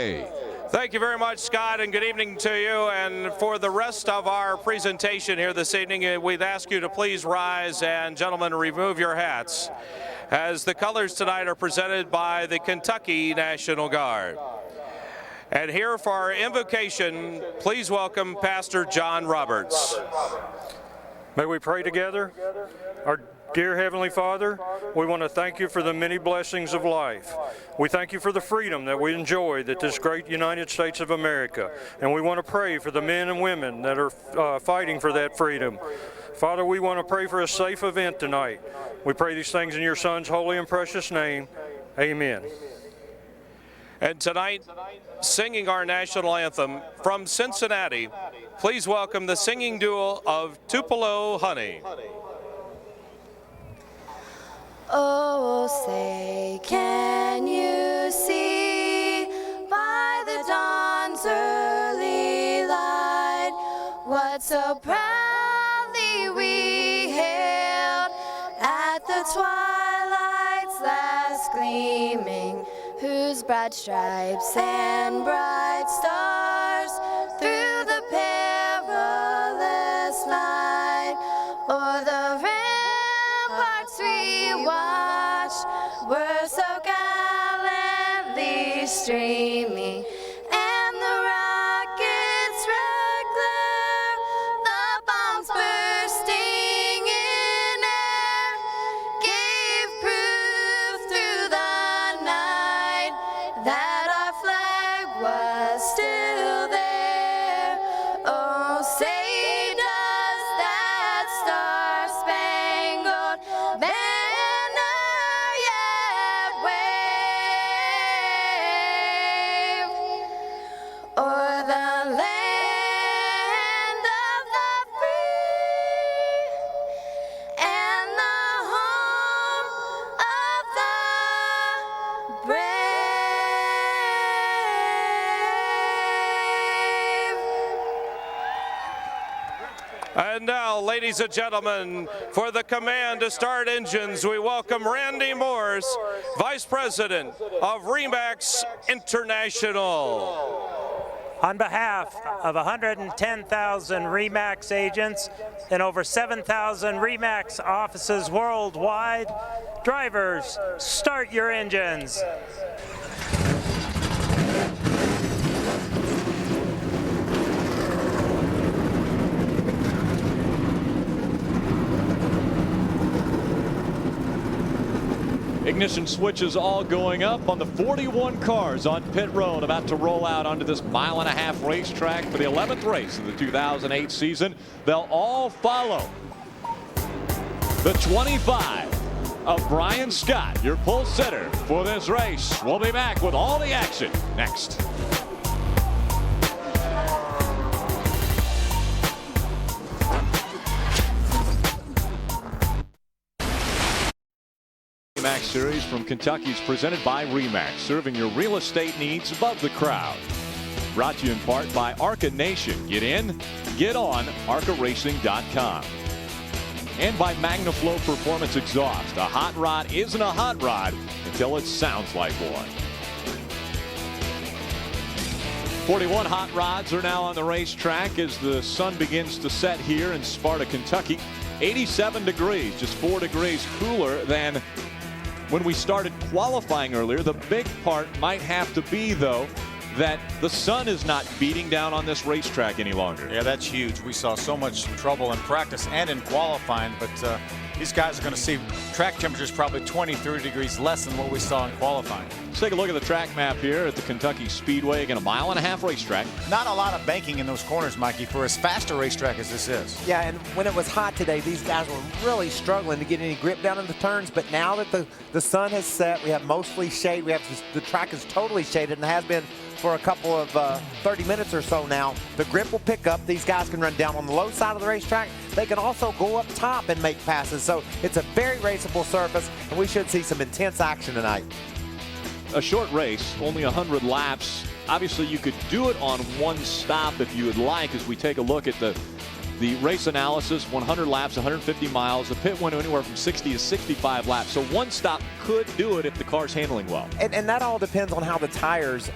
USA. Thank you very much, Scott, and good evening to you. And for the rest of our presentation here this evening, we'd ask you to please rise and, gentlemen, remove your hats, as the colors tonight are presented by the Kentucky National Guard. And here for our invocation, please welcome Pastor John Roberts. May we pray together? Our dear Heavenly Father, we want to thank you for the many blessings of life. We thank you for the freedom that we enjoy at this great United States of America. And we want to pray for the men and women that are fighting for that freedom. Father, we want to pray for a safe event tonight. We pray these things in your Son's holy and precious name. Amen. And tonight, singing our national anthem from Cincinnati, please welcome the singing duo of Tupelo Honey. Oh, say, can you see by the dawn's early light what so proudly we hailed at the twilight's last gleaming, whose broad stripes and bright stars through the perilous night o'er the ramparts we watched were so gallantly streaming, and the rockets' red glare, the bombs bursting in air, gave proof through the night that our flag was still there. Oh, say does that star-spangled banner yet wave o'er the land of the free and the home of the brave. And now, ladies and gentlemen, for the command to start engines, we welcome Randy Morse, Vice President of RE/MAX International. On behalf of 110,000 RE/MAX agents and over 7,000 RE/MAX offices worldwide, drivers, start your engines. Ignition switches all going up on the 41 cars on pit road, about to roll out onto this mile-and-a-half racetrack for the 11th race of the 2008 season. They'll all follow the 25 of Brian Scott, your pole sitter for this race. We'll be back with all the action next. RE/MAX Series from Kentucky is presented by RE/MAX, serving your real estate needs above the crowd. Brought to you in part by ARCA Nation. Get in, get on, arcaracing.com. And by MagnaFlow Performance Exhaust. A hot rod isn't a hot rod until it sounds like one. 41 hot rods are now on the racetrack as the sun begins to set here in Sparta, Kentucky. 87 degrees, just 4 degrees cooler than when we started qualifying earlier. The big part might have to be, though, that the sun is not beating down on this racetrack any longer. Yeah, that's huge. We saw so much trouble in practice and in qualifying, but these guys are going to see track temperatures probably 20, 30 degrees less than what we saw in qualifying. Let's take a look at the track map here at the Kentucky Speedway. Again, a mile-and-a-half racetrack. Not a lot of banking in those corners, Mikey, for as fast a racetrack as this is. Yeah, and when it was hot today, these guys were really struggling to get any grip down in the turns, but now that the sun has set, we have mostly shade. We have the track is totally shaded and has been for a couple of 30 minutes or so now. The grip will pick up. These guys can run down on the low side of the racetrack. They can also go up top and make passes. So it's a very raceable surface, and we should see some intense action tonight. A short race, only 100 laps. Obviously, you could do it on one stop if you would like, as we take a look at the The race analysis, 100 laps, 150 miles. The pit went anywhere from 60 to 65 laps. So one stop could do it if the car's handling well. And that all depends on how the tires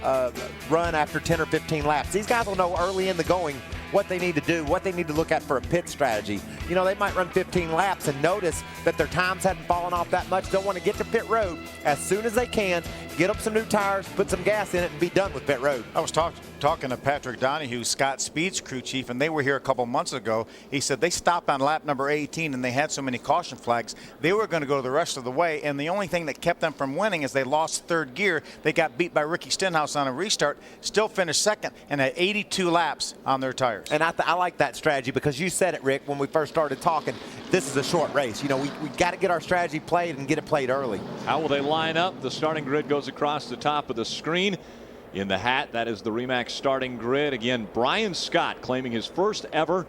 run after 10 or 15 laps. These guys will know early in the going what they need to do, what they need to look at for a pit strategy. You know, they might run 15 laps and notice that their times hadn't fallen off that much. They'll want to get to pit road as soon as they can, get up some new tires, put some gas in it, and be done with pit road. I was talking to Patrick Donahue, Scott Speed's crew chief, and they were here a couple months ago. He said they stopped on lap number 18 and they had so many caution flags. They were going to go the rest of the way, and the only thing that kept them from winning is they lost third gear. They got beat by Ricky Stenhouse on a restart, still finished second, and had 82 laps on their tires. And I like that strategy because you said it, Rick, when we first started talking. This is a short race. You know, we got to get our strategy played and get it played early. How will they line up? The starting grid goes across the top of the screen. In the hat, that is the RE/MAX starting grid. Again, Brian Scott claiming his first ever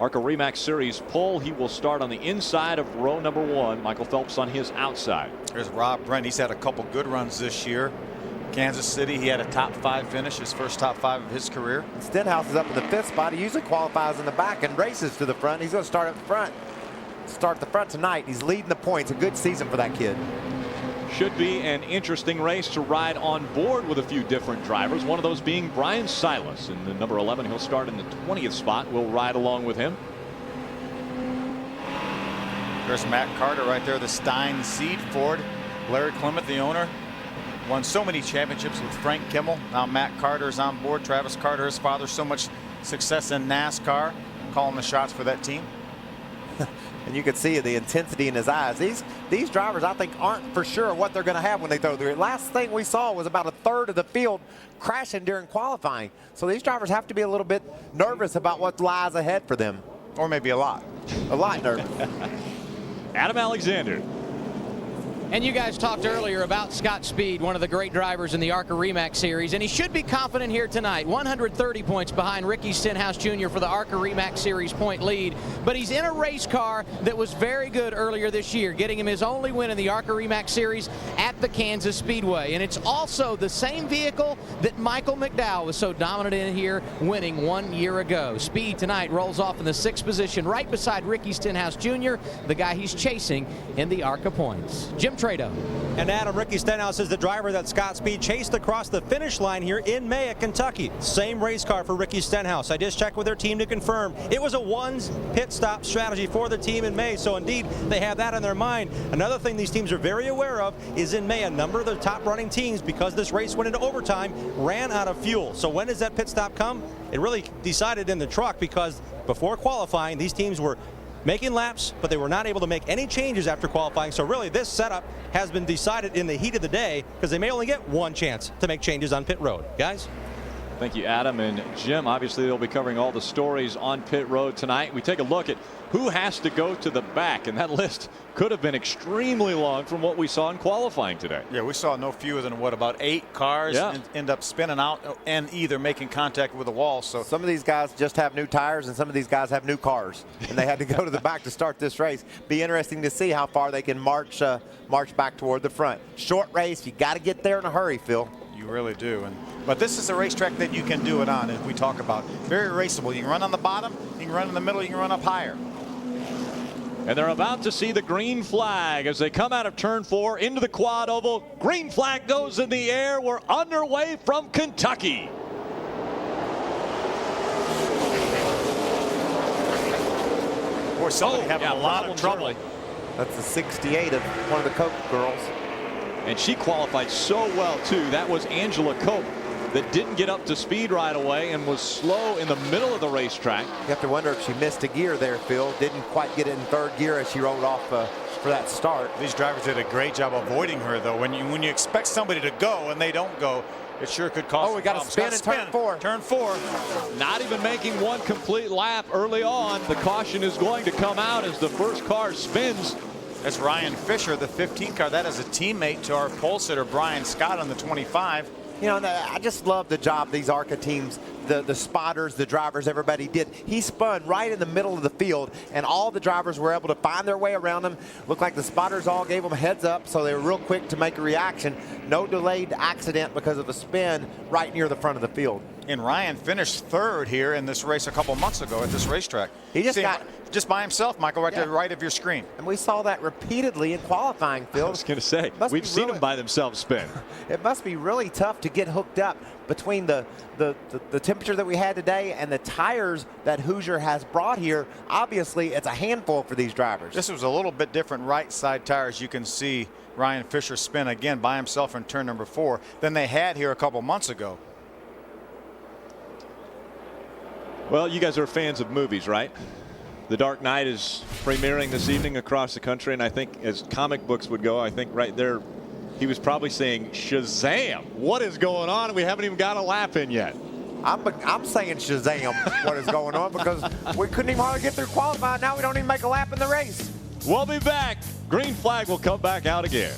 ARCA RE/MAX Series pole. He will start on the inside of row number 1. Michael Phelps on his outside. There's Rob Brent. He's had a couple good runs this year. Kansas City, he had a top 5 finish, his first top 5 of his career. Stenhouse is up in the 5th spot. He usually qualifies in the back and races to the front. He's going to start up front. Start the front tonight. He's leading the points. A good season for that kid. Should be an interesting race to ride on board with a few different drivers. One of those being Brian Silas in the number 11. He'll start in the 20th spot. We'll ride along with him. There's Matt Carter right there, the Stein Seed Ford. Larry Clement, the owner, won so many championships with Frank Kimmel. Now Matt Carter is on board. Travis Carter, his father, so much success in NASCAR, calling the shots for that team. And you can see the intensity in his eyes. These drivers, I think, aren't for sure what they're going to have when they throw through. Last thing we saw was about a third of the field crashing during qualifying. So these drivers have to be a little bit nervous about what lies ahead for them. Or maybe a lot. A lot nervous. Adam Alexander. And you guys talked earlier about Scott Speed, one of the great drivers in the ARCA RE/MAX series, and he should be confident here tonight. 130 points behind Ricky Stenhouse Jr. for the ARCA RE/MAX series point lead, but he's in a race car that was very good earlier this year, getting him his only win in the ARCA RE/MAX series at the Kansas Speedway. And it's also the same vehicle that Michael McDowell was so dominant in here, winning 1 year ago. Speed tonight rolls off in the 6th position, right beside Ricky Stenhouse Jr., the guy he's chasing in the ARCA points. Jim Trado. And Adam, Ricky Stenhouse is the driver that Scott Speed chased across the finish line here in May at Kentucky. Same race car for Ricky Stenhouse. I just checked with their team to confirm it was a one pit stop strategy for the team in May, so indeed they have that in their mind. Another thing these teams are very aware of is in May a number of the top running teams, because this race went into overtime, ran out of fuel. So when does that pit stop come? It really decided in the truck, because before qualifying these teams were making laps, but they were not able to make any changes after qualifying. So really this setup has been decided in the heat of the day, because they may only get one chance to make changes on pit road. Guys? Thank you, Adam. And Jim, obviously they'll be covering all the stories on pit road tonight. We take a look at who has to go to the back, and that list could have been extremely long from what we saw in qualifying today. Yeah, we saw no fewer than, what, about 8 cars end up spinning out and either making contact with the wall. So some of these guys just have new tires, and some of these guys have new cars, and they had to go to the back to start this race. Be interesting to see how far they can march back toward the front. Short race, you got to get there in a hurry, Phil. You really do. But this is a racetrack that you can do it on, as we talk about. Very raceable. You can run on the bottom, you can run in the middle, you can run up higher. And they're about to see the green flag as they come out of turn 4 into the quad oval. Green flag goes in the air. We're underway from Kentucky. Boy, somebody having a lot of trouble. Early. That's the 68 of one of the Coke girls. And she qualified so well, too. That was Angela Cope that didn't get up to speed right away and was slow in the middle of the racetrack. You have to wonder if she missed a gear there, Phil. Didn't quite get it in 3rd gear as she rolled off for that start. These drivers did a great job avoiding her, though. When you expect somebody to go and they don't go, it sure could cause. Oh, we got to spin in turn 4. Turn 4. Not even making one complete lap early on. The caution is going to come out as the first car spins. That's Ryan Fisher, the 15 car. That is a teammate to our pole sitter, Brian Scott, on the 25. You know, I just love the job these ARCA teams, the spotters, the drivers, everybody did. He spun right in the middle of the field, and all the drivers were able to find their way around him. Looked like the spotters all gave them a heads up, so they were real quick to make a reaction. No delayed accident because of a spin right near the front of the field. And Ryan finished third here in this race a couple months ago at this racetrack. He just See, got just by himself, Michael, right to the right of your screen. And we saw that repeatedly in qualifying, Phil. I was going to say, we've seen them by themselves spin. It must be really tough to get hooked up between the temperature that we had today and the tires that Hoosier has brought here. Obviously, it's a handful for these drivers. This was a little bit different right side tires. You can see Ryan Fisher spin again by himself in turn number 4 than they had here a couple months ago. Well, you guys are fans of movies, right? The Dark Knight is premiering this evening across the country, and I think as comic books would go, I think right there he was probably saying Shazam, what is going on? We haven't even got a lap in yet. I'm saying Shazam, what is going on, because we couldn't even hardly get through qualifying. Now we don't even make a lap in the race. We'll be back. Green flag will come back out again.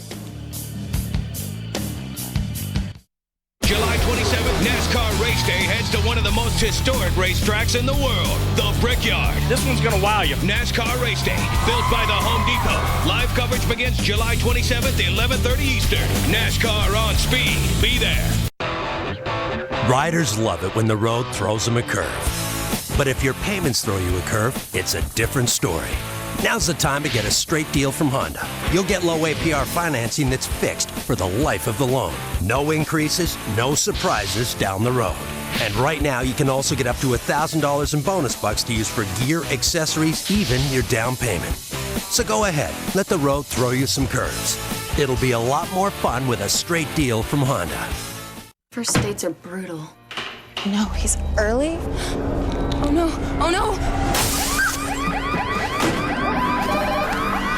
July 27th, NASCAR Race Day heads to one of the most historic racetracks in the world, the Brickyard. This one's going to wow you. NASCAR Race Day, built by the Home Depot. Live coverage begins July 27th, 11:30 Eastern. NASCAR on speed. Be there. Riders love it when the road throws them a curve. But if your payments throw you a curve, it's a different story. Now's the time to get a straight deal from Honda. You'll get low APR financing that's fixed for the life of the loan. No increases, no surprises down the road. And right now, you can also get up to $1,000 in bonus bucks to use for gear, accessories, even your down payment. So go ahead, let the road throw you some curves. It'll be a lot more fun with a straight deal from Honda. First dates are brutal. No, he's early? Oh no, oh no!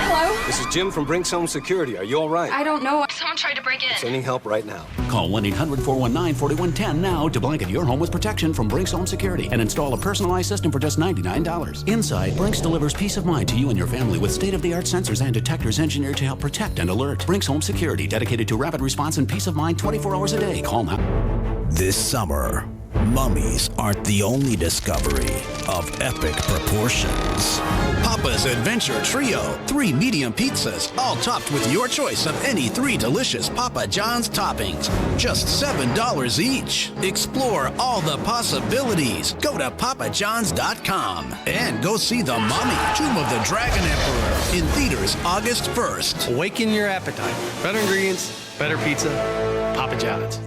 Hello? This is Jim from Brinks Home Security. Are you all right? I don't know. Someone tried to break in. Sending help right now. Call 1-800-419-4110 now to blanket your home with protection from Brinks Home Security and install a personalized system for just $99. Inside, Brinks delivers peace of mind to you and your family with state-of-the-art sensors and detectors engineered to help protect and alert. Brinks Home Security, dedicated to rapid response and peace of mind 24 hours a day. Call now. This summer, mummies aren't the only discovery of epic proportions. Papa's Adventure Trio. 3 medium pizzas, all topped with your choice of any 3 delicious Papa John's toppings. Just $7 each. Explore all the possibilities. Go to papajohns.com and go see The Mummy, Tomb of the Dragon Emperor, in theaters August 1st. Awaken your appetite. Better ingredients, better pizza, Papa John's.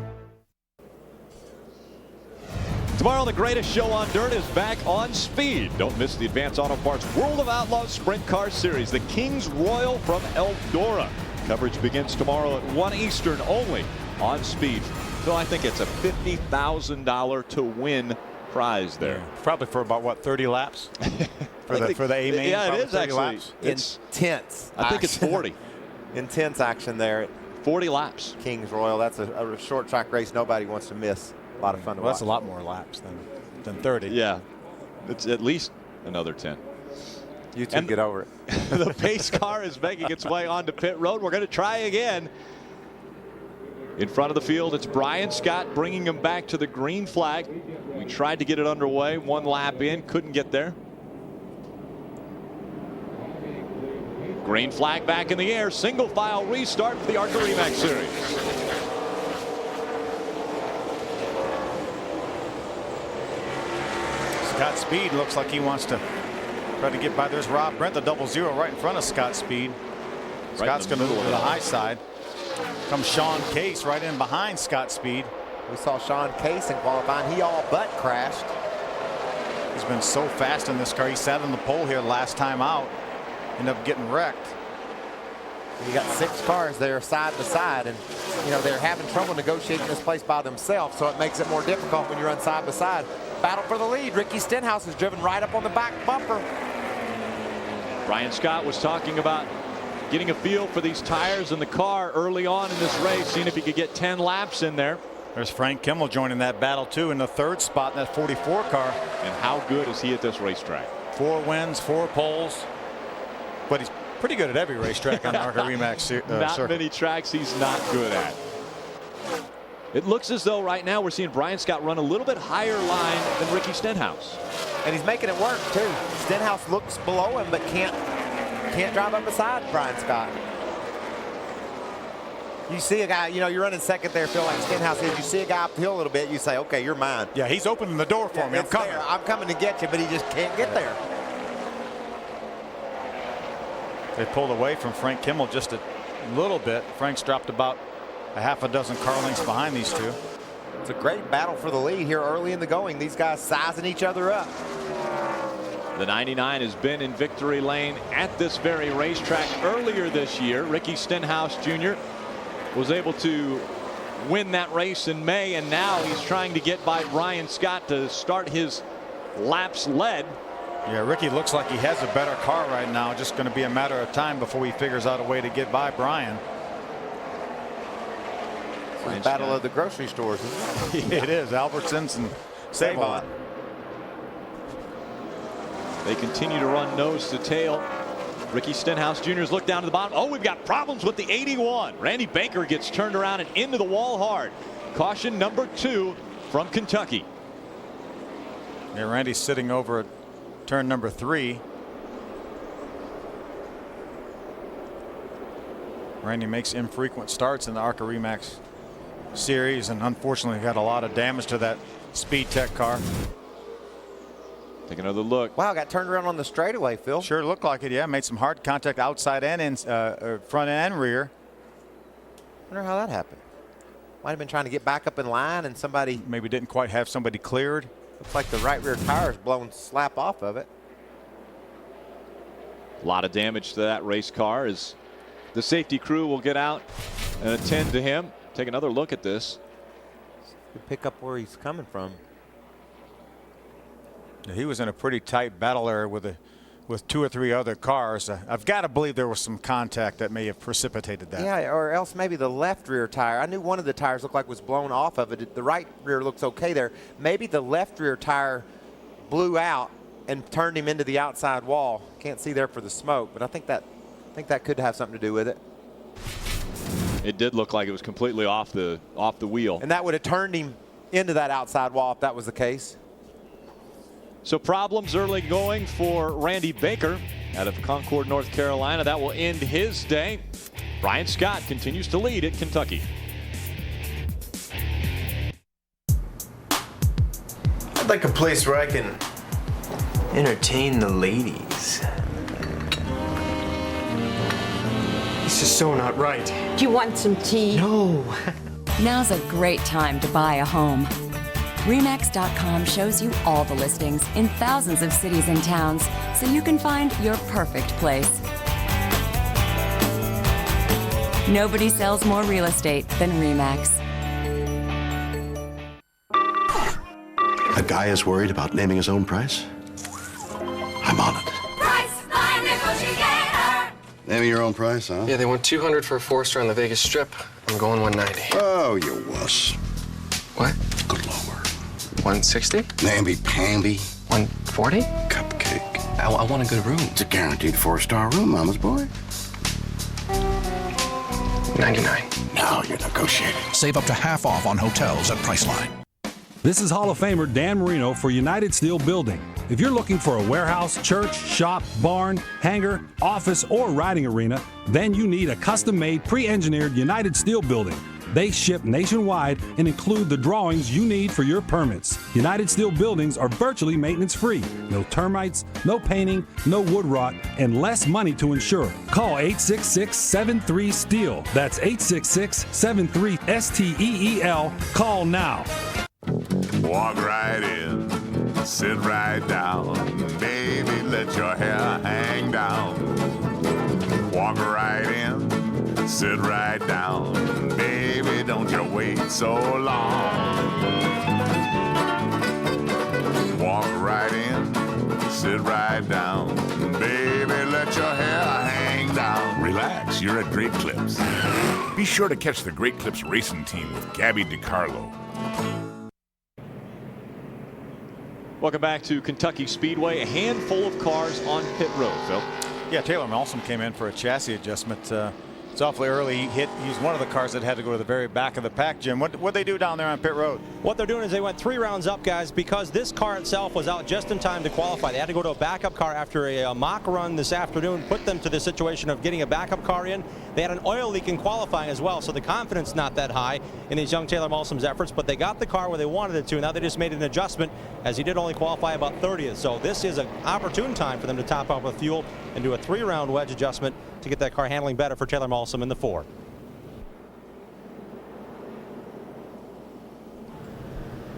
Tomorrow, the greatest show on dirt is back on speed. Don't miss the Advance Auto Parts World of Outlaws Sprint Car Series, the King's Royal from Eldora. Coverage begins tomorrow at 1 Eastern only on speed. So I think it's a $50,000 to win prize there. Yeah, probably for about, what, 30 laps? for the A main? Yeah, it is actually. Laps? It's intense. I think it's 40. Intense action there. 40 laps. Kings Royal, that's a short track race nobody wants to miss. A lot of fun to watch. That's a lot more laps than 30. Yeah, it's at least another 10. You two get over it. The pace car is making its way onto pit road. We're going to try again. In front of the field, it's Brian Scott bringing him back to the green flag. We tried to get it underway. 1 lap in, couldn't get there. Green flag back in the air. Single file restart for the ARCA REMAX Series. Scott Speed looks like he wants to try to get by. There's Rob Brent, the 00 right in front of Scott Speed. Scott's going to move to the high side. Comes Sean Case right in behind Scott Speed. We saw Sean Case in qualifying. He all but crashed. He's been so fast in this car. He sat on the pole here last time out. Ended up getting wrecked. You got 6 cars there side to side, and you know they're having trouble negotiating this place by themselves, so it makes it more difficult when you run side by side. Battle for the lead. Ricky Stenhouse is driven right up on the back bumper. Brian Scott was talking about getting a feel for these tires in the car early on in this race, seeing if he could get 10 laps in there. There's Frank Kimmel joining that battle too in the 3rd spot in that 44 car. And how good is he at this racetrack? 4 wins, 4 poles, but he's pretty good at every racetrack on the ARCA REMAX circuit. Not many tracks he's not good at. It looks as though right now we're seeing Brian Scott run a little bit higher line than Ricky Stenhouse. And he's making it work too. Stenhouse looks below him but can't drive up beside Brian Scott. You see a guy, you know, you're running second there, Phil, like Stenhouse is. You see a guy uphill a little bit, you say, okay, you're mine. Yeah, he's opening the door for me. I'm coming. There. I'm coming to get you, but he just can't get there. They pulled away from Frank Kimmel just a little bit. Frank's dropped about a half a dozen car lengths behind these two. It's a great battle for the lead here early in the going. These guys sizing each other up. The 99 has been in victory lane at this very racetrack earlier this year. Ricky Stenhouse Jr. was able to win that race in May, and now he's trying to get by Brian Scott to start his laps led. Yeah, Ricky looks like he has a better car right now. Just going to be a matter of time before he figures out a way to get by Brian. It's the battle of the grocery stores, isn't it? It is. Albertsons and Save-On. They continue to run nose to tail. Ricky Stenhouse Jr.'s look down to the bottom. Oh, we've got problems with the 81. Randy Baker gets turned around and into the wall hard. Caution number 2 from Kentucky. Yeah, Randy's sitting over at turn number 3. Randy makes infrequent starts in the ARCA Remax series, and unfortunately got a lot of damage to that Speed Tech car. Take another look. Wow, got turned around on the straightaway, Phil. Sure looked like it, yeah. Made some hard contact outside and front and rear. Wonder how that happened. Might have been trying to get back up in line, and somebody maybe didn't quite have somebody cleared. Looks like the right rear tire is blown slap off of it. A lot of damage to that race car as the safety crew will get out and attend to him. Take another look at this. Pick up where he's coming from. He was in a pretty tight battle area with 2 or 3 other cars. I've got to believe there was some contact that may have precipitated that. Yeah, or else maybe the left rear tire. I knew one of the tires looked like was blown off of it. The right rear looks okay there. Maybe the left rear tire blew out and turned him into the outside wall. Can't see there for the smoke, but I think that could have something to do with it. It did look like it was completely off the wheel. And that would have turned him into that outside wall if that was the case. So problems early going for Randy Baker out of Concord, North Carolina. That will end his day. Brian Scott continues to lead at Kentucky. I'd like a place where I can entertain the ladies. This is so not right. Do you want some tea? No. Now's a great time to buy a home. RE/MAX.com shows you all the listings in thousands of cities and towns so you can find your perfect place. Nobody sells more real estate than RE/MAX. A guy is worried about naming his own price? I'm on it. Naming your own price, huh? Yeah, they want $200 for a 4-star on the Vegas Strip. I'm going $190. Oh, you wuss. What? Go lower. $160? Namby-pamby. $140? Cupcake. I want a good room. It's a guaranteed 4-star room, mama's boy. $99. Now you're negotiating. Save up to half off on hotels at Priceline. This is Hall of Famer Dan Marino for United Steel Building. If you're looking for a warehouse, church, shop, barn, hangar, office, or riding arena, then you need a custom-made, pre-engineered United Steel building. They ship nationwide and include the drawings you need for your permits. United Steel buildings are virtually maintenance-free. No termites, no painting, no wood rot, and less money to insure. Call 866-73-STEEL. That's 866-73-STEEL. Call now. Walk right in, sit right down, baby, let your hair hang down. Walk right in, sit right down, baby, don't you wait so long. Walk right in, sit right down, baby, let your hair hang down. Relax, you're at Great Clips. Be sure to catch the Great Clips racing team with Gabby DiCarlo. Welcome back to Kentucky Speedway. A handful of cars on pit road, Phil. Yeah, Taylor Malsom came in for a chassis adjustment. It's awfully early. He's one of the cars that had to go to the very back of the pack, Jim. What'd they do down there on pit road? What they're doing is they went 3 rounds up, guys, because this car itself was out just in time to qualify. They had to go to a backup car after a mock run this afternoon, put them to the situation of getting a backup car in. They had an oil leak in qualifying as well, so the confidence not that high in these young Taylor Malsom's efforts, but they got the car where they wanted it to. Now they just made an adjustment, as he did only qualify about 30th. So this is an opportune time for them to top up with fuel and do a 3-round wedge adjustment to get that car handling better for Taylor Malsom in the 4.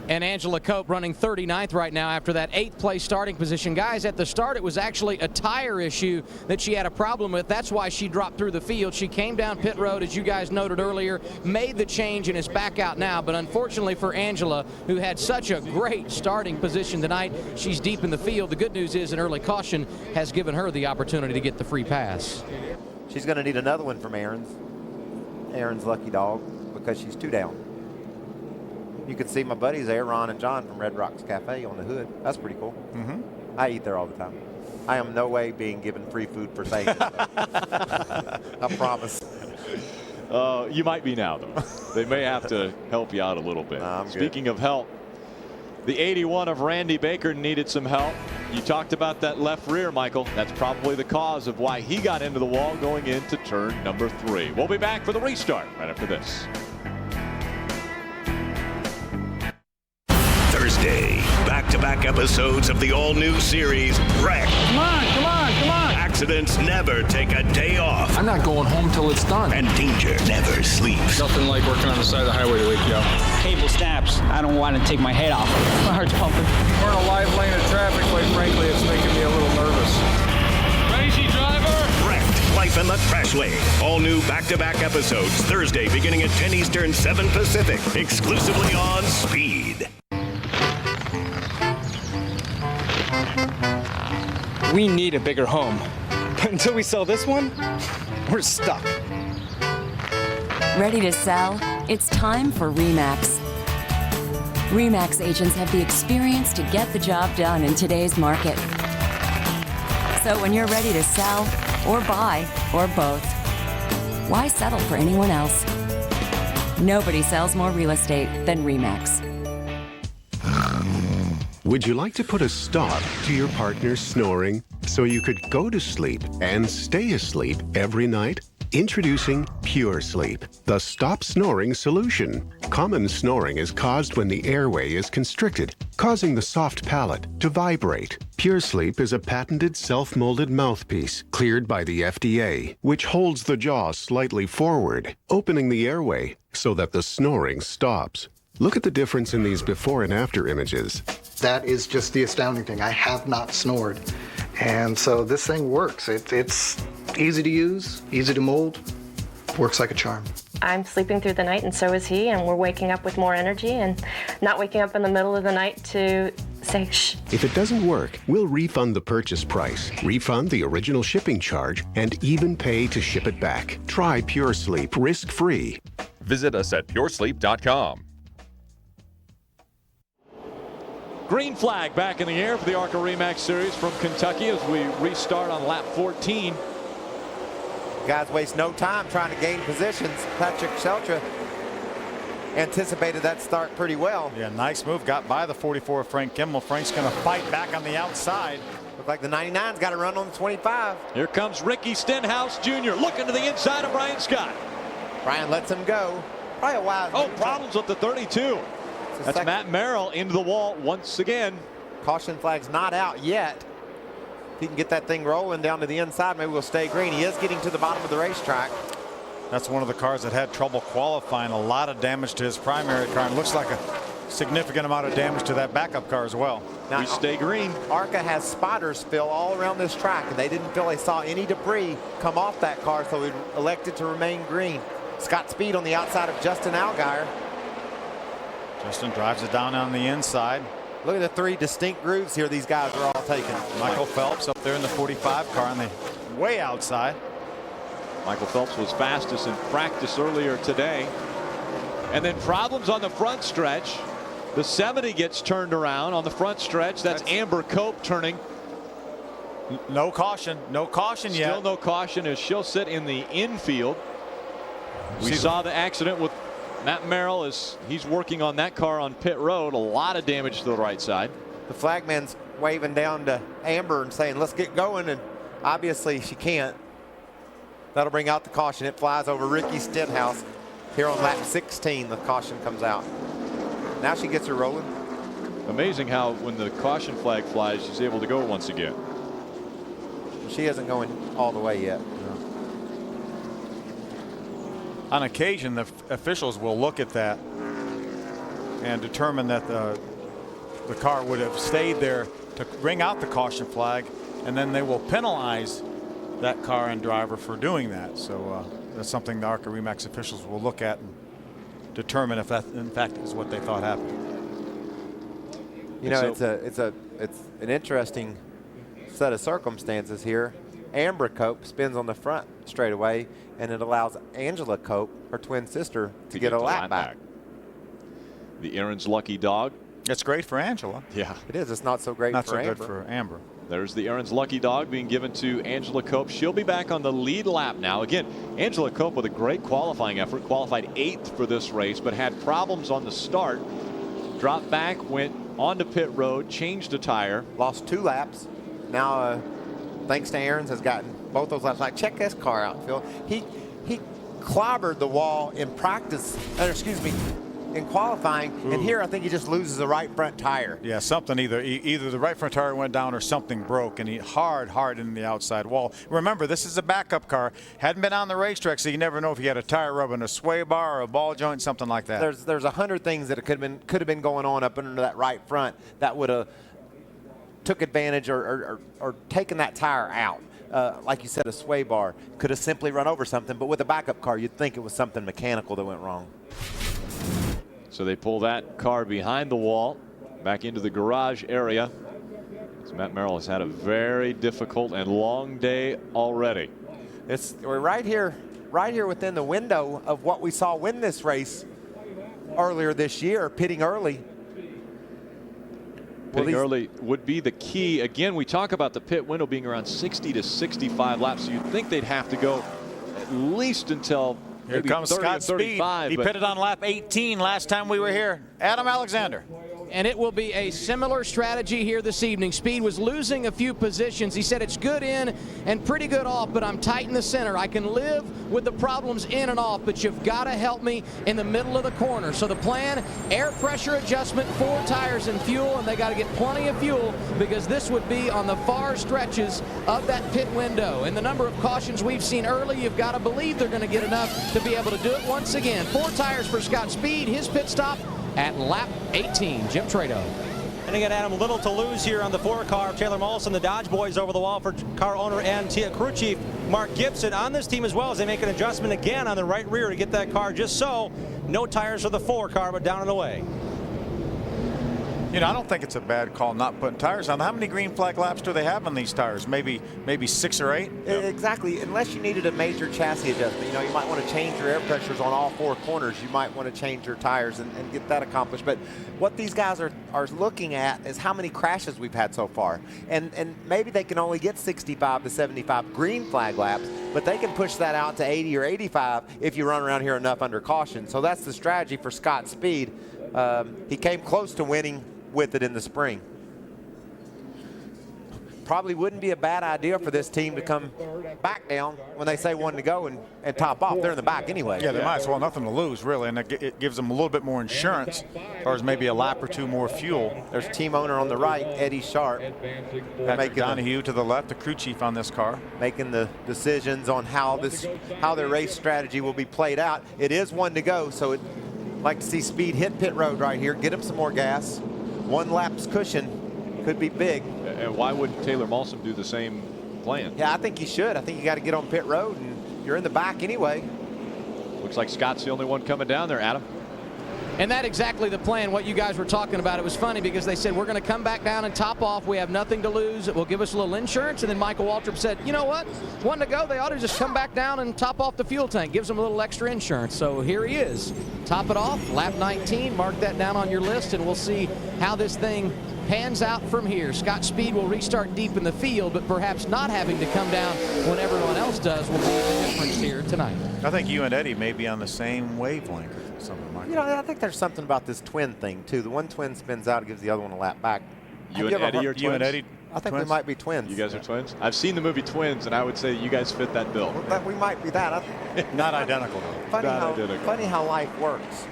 And Angela Cope running 39th right now after that 8th place starting position. Guys, at the start it was actually a tire issue that she had a problem with. That's why she dropped through the field. She came down pit road, as you guys noted earlier, made the change and is back out now. But unfortunately for Angela, who had such a great starting position tonight, she's deep in the field. The good news is an early caution has given her the opportunity to get the free pass. She's going to need another one from Aaron's lucky dog, because she's 2 down. You can see my buddies there, Ron and John from Red Rocks Cafe on the hood. That's pretty cool. I eat there all the time. I am no way being given free food for saying this. I promise. You might be now, though. They may have to help you out a little bit. Speaking of help, the 81 of Randy Baker needed some help. You talked about that left rear, Michael. That's probably the cause of why he got into the wall going into turn number 3. We'll be back for the restart right after this. Thursday, back-to-back episodes of the all-new series, Wreck. Come on, come on, come on. Accidents never take a day off. I'm not going home till it's done. And danger never sleeps. Nothing like working on the side of the highway to wake you up. Cable snaps. I don't want to take my head off. My heart's pumping. We're in a live lane of traffic, quite frankly, it's making me a little nervous. Crazy driver. Wrecked. Life in the crash lane. All new back-to-back episodes, Thursday beginning at 10 Eastern, 7 Pacific. Exclusively on Speed. We need a bigger home. But until we sell this one, we're stuck. Ready to sell? It's time for RE/MAX. RE/MAX agents have the experience to get the job done in today's market. So when you're ready to sell, or buy, or both, why settle for anyone else? Nobody sells more real estate than RE/MAX. Would you like to put a stop to your partner's snoring so you could go to sleep and stay asleep every night? Introducing Pure Sleep, the stop snoring solution. Common snoring is caused when the airway is constricted, causing the soft palate to vibrate. Pure Sleep is a patented self-molded mouthpiece cleared by the FDA, which holds the jaw slightly forward, opening the airway so that the snoring stops. Look at the difference in these before and after images. That is just the astounding thing. I have not snored. And so this thing works. It's easy to use, easy to mold, works like a charm. I'm sleeping through the night and so is he, and we're waking up with more energy and not waking up in the middle of the night to say shh. If it doesn't work, we'll refund the purchase price, refund the original shipping charge, and even pay to ship it back. Try Pure Sleep risk-free. Visit us at puresleep.com. Green flag back in the air for the ARCA RE/MAX Series from Kentucky as we restart on lap 14. Guys waste no time trying to gain positions. Patrick Sheltra anticipated that start pretty well. Yeah, nice move. Got by the 44 of Frank Kimmel. Frank's going to fight back on the outside. Look like the 99's got to run on the 25. Here comes Ricky Stenhouse Jr. looking to the inside of Brian Scott. Brian lets him go. Probably a wise move. Problems with the 32. That's Matt Merrill into the wall once again. Caution flag's not out yet. If he can get that thing rolling down to the inside, maybe we'll stay green. He is getting to the bottom of the racetrack. That's one of the cars that had trouble qualifying. A lot of damage to his primary car. And looks like a significant amount of damage to that backup car as well. Now, we stay green. ARCA has spotters, Phil, all around this track, and they didn't feel they saw any debris come off that car, so we elected to remain green. Scott Speed on the outside of Justin Allgaier. Justin drives it down on the inside. Look at the 3 distinct grooves here these guys are all taking. Michael Phelps up there in the 45 car on the way outside. Michael Phelps was fastest in practice earlier today. And then problems on the front stretch. The 70 gets turned around on the front stretch. That's Amber Cope turning. No caution. No caution yet. Still no caution as she'll sit in the infield. We saw the accident with Matt Merrill as he's working on that car on pit road. A lot of damage to the right side. The flagman's waving down to Amber and saying, let's get going, and obviously she can't. That'll bring out the caution. It flies over Ricky Stenhouse here on lap 16. The caution comes out. Now she gets her rolling. Amazing how when the caution flag flies, she's able to go once again. She isn't going all the way yet. On occasion, the officials will look at that and determine that the car would have stayed there to ring out the caution flag, and then they will penalize that car and driver for doing that. So that's something the ARCA REMAX officials will look at and determine if that in fact is what they thought happened. You know, it's an interesting set of circumstances here. Amber Cope spins on the front straightaway, and it allows Angela Cope, her twin sister, to get a lap back. The Aaron's lucky dog. It's great for Angela. Yeah. It is. It's not so great not for Amber. Not so good for Amber. There's the Aaron's lucky dog being given to Angela Cope. She'll be back on the lead lap now. Again, Angela Cope with a great qualifying effort. Qualified 8th for this race, but had problems on the start. Dropped back, went onto pit road, changed a tire. Lost 2 laps. Now, thanks to Aaron's, has gotten both those laps. Like, check this car out, Phil. He clobbered the wall in practice, in qualifying. Ooh. And here I think he just loses the right front tire. Yeah, something either the right front tire went down or something broke, and he hard in the outside wall. Remember, this is a backup car. Hadn't been on the racetrack, so you never know if he had a tire rubbing a sway bar or a ball joint, something like that. There's 100 things that could have been going on up under that right front that would have took advantage or taken that tire out. Like you said, a sway bar could have simply run over something, but with a backup car, you'd think it was something mechanical that went wrong. So they pull that car behind the wall back into the garage area. So Matt Merrill has had a very difficult and long day already. We're right here within the window of what we saw win this race earlier this year, pitting early. Pitting early would be the key. Again, we talk about the pit window being around 60 to 65 laps. So you'd think they'd have to go at least until here comes Scott Speed. He pitted on lap 18 last time we were here. Adam Alexander. And it will be a similar strategy here this evening. Speed was losing a few positions. He said it's good in and pretty good off, but I'm tight in the center. I can live with the problems in and off, but you've got to help me in the middle of the corner. So the plan, air pressure adjustment, 4 tires and fuel, and they got to get plenty of fuel because this would be on the far stretches of that pit window. And the number of cautions we've seen early, you've got to believe they're going to get enough to be able to do it once again. 4 tires for Scott Speed, his pit stop at lap 18. Jim Trado. And again, Adam, little to lose here on the 4 car. Taylor Mollison, the Dodge boys over the wall for car owner and crew chief Mark Gibson on this team as well as they make an adjustment again on the right rear to get that car just so. No tires for the 4 car, but down and away. You know, I don't think it's a bad call not putting tires on. How many green flag laps do they have on these tires? Maybe 6 or 8? Exactly, unless you needed a major chassis adjustment. You know, you might want to change your air pressures on all 4 corners. You might want to change your tires and get that accomplished. But what these guys are looking at is how many crashes we've had so far. And maybe they can only get 65 to 75 green flag laps, but they can push that out to 80 or 85 if you run around here enough under caution. So that's the strategy for Scott Speed. He came close to winning with it in the spring. Probably wouldn't be a bad idea for this team to come back down when they say 1 to go and top off. They're in the back anyway. Yeah, they might as well. Nothing to lose, really, and it gives them a little bit more insurance as far as maybe a lap or 2 more fuel. There's team owner on the right, Eddie Sharp. Patrick Donahue to the left, the crew chief on this car. Making the decisions on how their race strategy will be played out. It is 1 to go, so I'd like to see Speed hit pit road right here, get him some more gas. 1 lap's cushion could be big. And why wouldn't Taylor Mollison do the same plan? Yeah, I think he should. I think you got to get on pit road, and you're in the back anyway. Looks like Scott's the only one coming down there, Adam. And that's exactly the plan, what you guys were talking about. It was funny because they said, we're going to come back down and top off. We have nothing to lose. It will give us a little insurance. And then Michael Waltrip said, you know what? One to go. They ought to just come back down and top off the fuel tank. Gives them a little extra insurance. So here he is. Top it off. Lap 19. Mark that down on your list, and we'll see how this thing pans out from here. Scott Speed will restart deep in the field, but perhaps not having to come down when everyone else does will be the difference here tonight. I think you and Eddie may be on the same wavelength or something like that. You know, I think there's something about this twin thing, too. The one twin spins out and gives the other one a lap back. You and Eddie are twins? You and Eddie I think we might be twins. You guys are twins? I've seen the movie Twins, and I would say you guys fit that bill. Well, we might be that. Not identical, though. Funny how life works.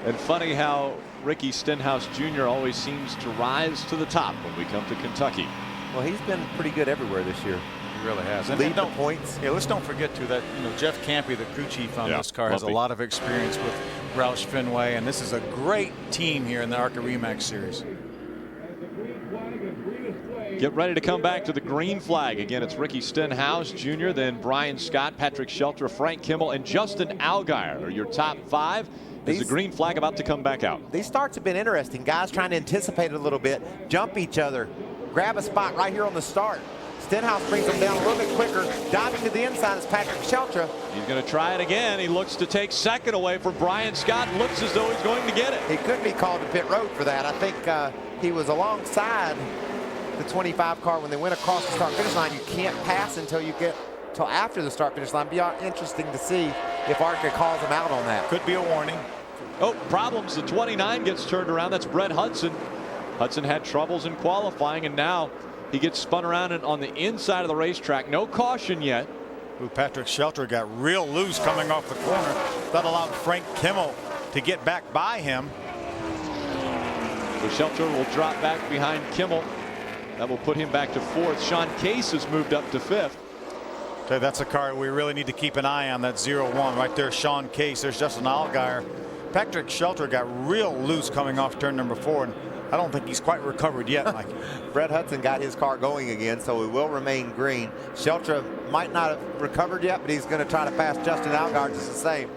And funny how Ricky Stenhouse Jr. always seems to rise to the top when we come to Kentucky. Well, he's been pretty good everywhere this year. He really has. Lead the points. Yeah, let's don't forget too that Jeff Campy, the crew chief on this car, has a lot of experience with Roush Fenway, and this is a great team here in the ARCA REMAX Series. Get ready to come back to the green flag. Again, it's Ricky Stenhouse Jr., then Brian Scott, Patrick Shelter, Frank Kimmel, and Justin Allgaier are your top 5. Is the green flag about to come back out? These starts have been interesting. Guys trying to anticipate it a little bit, jump each other, grab a spot right here on the start. Stenhouse brings them down a little bit quicker. Diving to the inside is Patrick Sheltra. He's going to try it again. He looks to take second away from Brian Scott. Looks as though he's going to get it. He could be called to pit road for that. I think he was alongside the 25 car when they went across the start-finish line. You can't pass until you get till after the start-finish line. Be interesting to see if ARCA calls him out on that. Could be a warning. Oh, problems. The 29 gets turned around. That's Brett Hudson. Hudson had troubles in qualifying, and now he gets spun around and on the inside of the racetrack. No caution yet. Ooh, Patrick Shelter got real loose coming off the corner. That allowed Frank Kimmel to get back by him. So Shelter will drop back behind Kimmel. That will put him back to 4th. Sean Case has moved up to 5th. Okay, that's a car we really need to keep an eye on. That 0-1 right there, Sean Case. There's Justin Allgaier. Patrick Shelter got real loose coming off turn number 4, and I don't think he's quite recovered yet, Mike. Brett Hudson got his car going again, so it will remain green. Shelter might not have recovered yet, but he's going to try to pass Justin Allgaier just the same.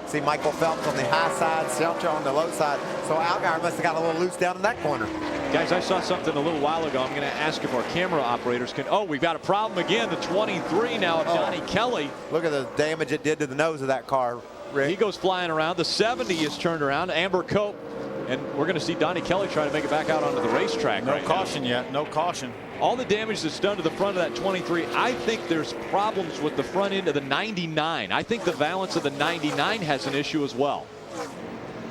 See Michael Phelps on the high side, Shelter on the low side. So Allgaier must have got a little loose down in that corner. Guys, I saw something a little while ago. I'm going to ask if our camera operators can. Oh, we've got a problem again. The 23 now of Donnie Kelly. Look at the damage it did to the nose of that car, Rick. He goes flying around. The 70 is turned around. Amber Cope. And we're going to see Donnie Kelly try to make it back out onto the racetrack. No caution yet. No caution. All the damage that's done to the front of that 23, I think there's problems with the front end of the 99. I think the balance of the 99 has an issue as well.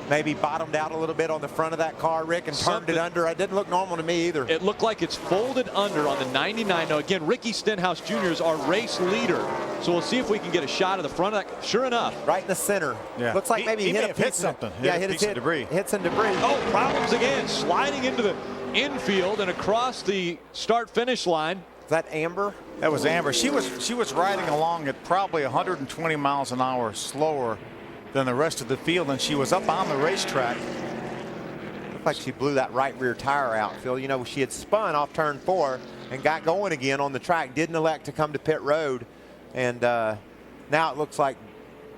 Maybe bottomed out a little bit on the front of that car, Rick, and turned it under. It didn't look normal to me either. It looked like it's folded under on the 99. Now, again, Ricky Stenhouse Jr. is our race leader. So we'll see if we can get a shot of the front of that. Sure enough. Right in the center. Yeah. Looks like maybe he may hit have hit something. Yeah, hit his debris. Hit some debris. Oh, problems again. Sliding into the infield and across the start-finish line. Is that Amber? That was Amber. She was riding along at probably 120 miles an hour slower than the rest of the field, and she was up on the racetrack. Looked like she blew that right rear tire out, Phil. You know, she had spun off turn 4 and got going again on the track, didn't elect to come to pit road, and now it looks like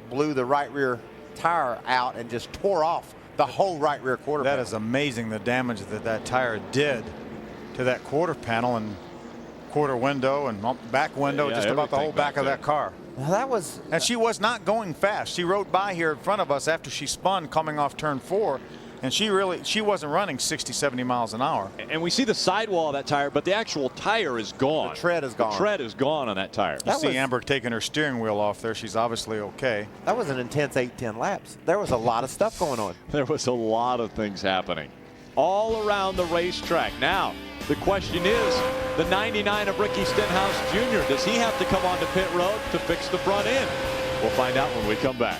blew the right rear tire out and just tore off the whole right rear quarter panel. That is amazing, the damage that tire did to that quarter panel and quarter window and back window, just about the whole back of that car. That was, and she was not going fast. She rode by here in front of us after she spun coming off turn 4, and she wasn't running 60, 70 miles an hour. And we see the sidewall of that tire, but the actual tire is gone. The tread is gone. The tread is gone on that tire. You see Amber taking her steering wheel off there. She's obviously okay. That was an intense 8-10 laps. There was a lot of stuff going on. There was a lot of things happening all around the racetrack. Now, the question is, the 99 of Ricky Stenhouse Jr., does he have to come onto pit road to fix the front end? We'll find out when we come back.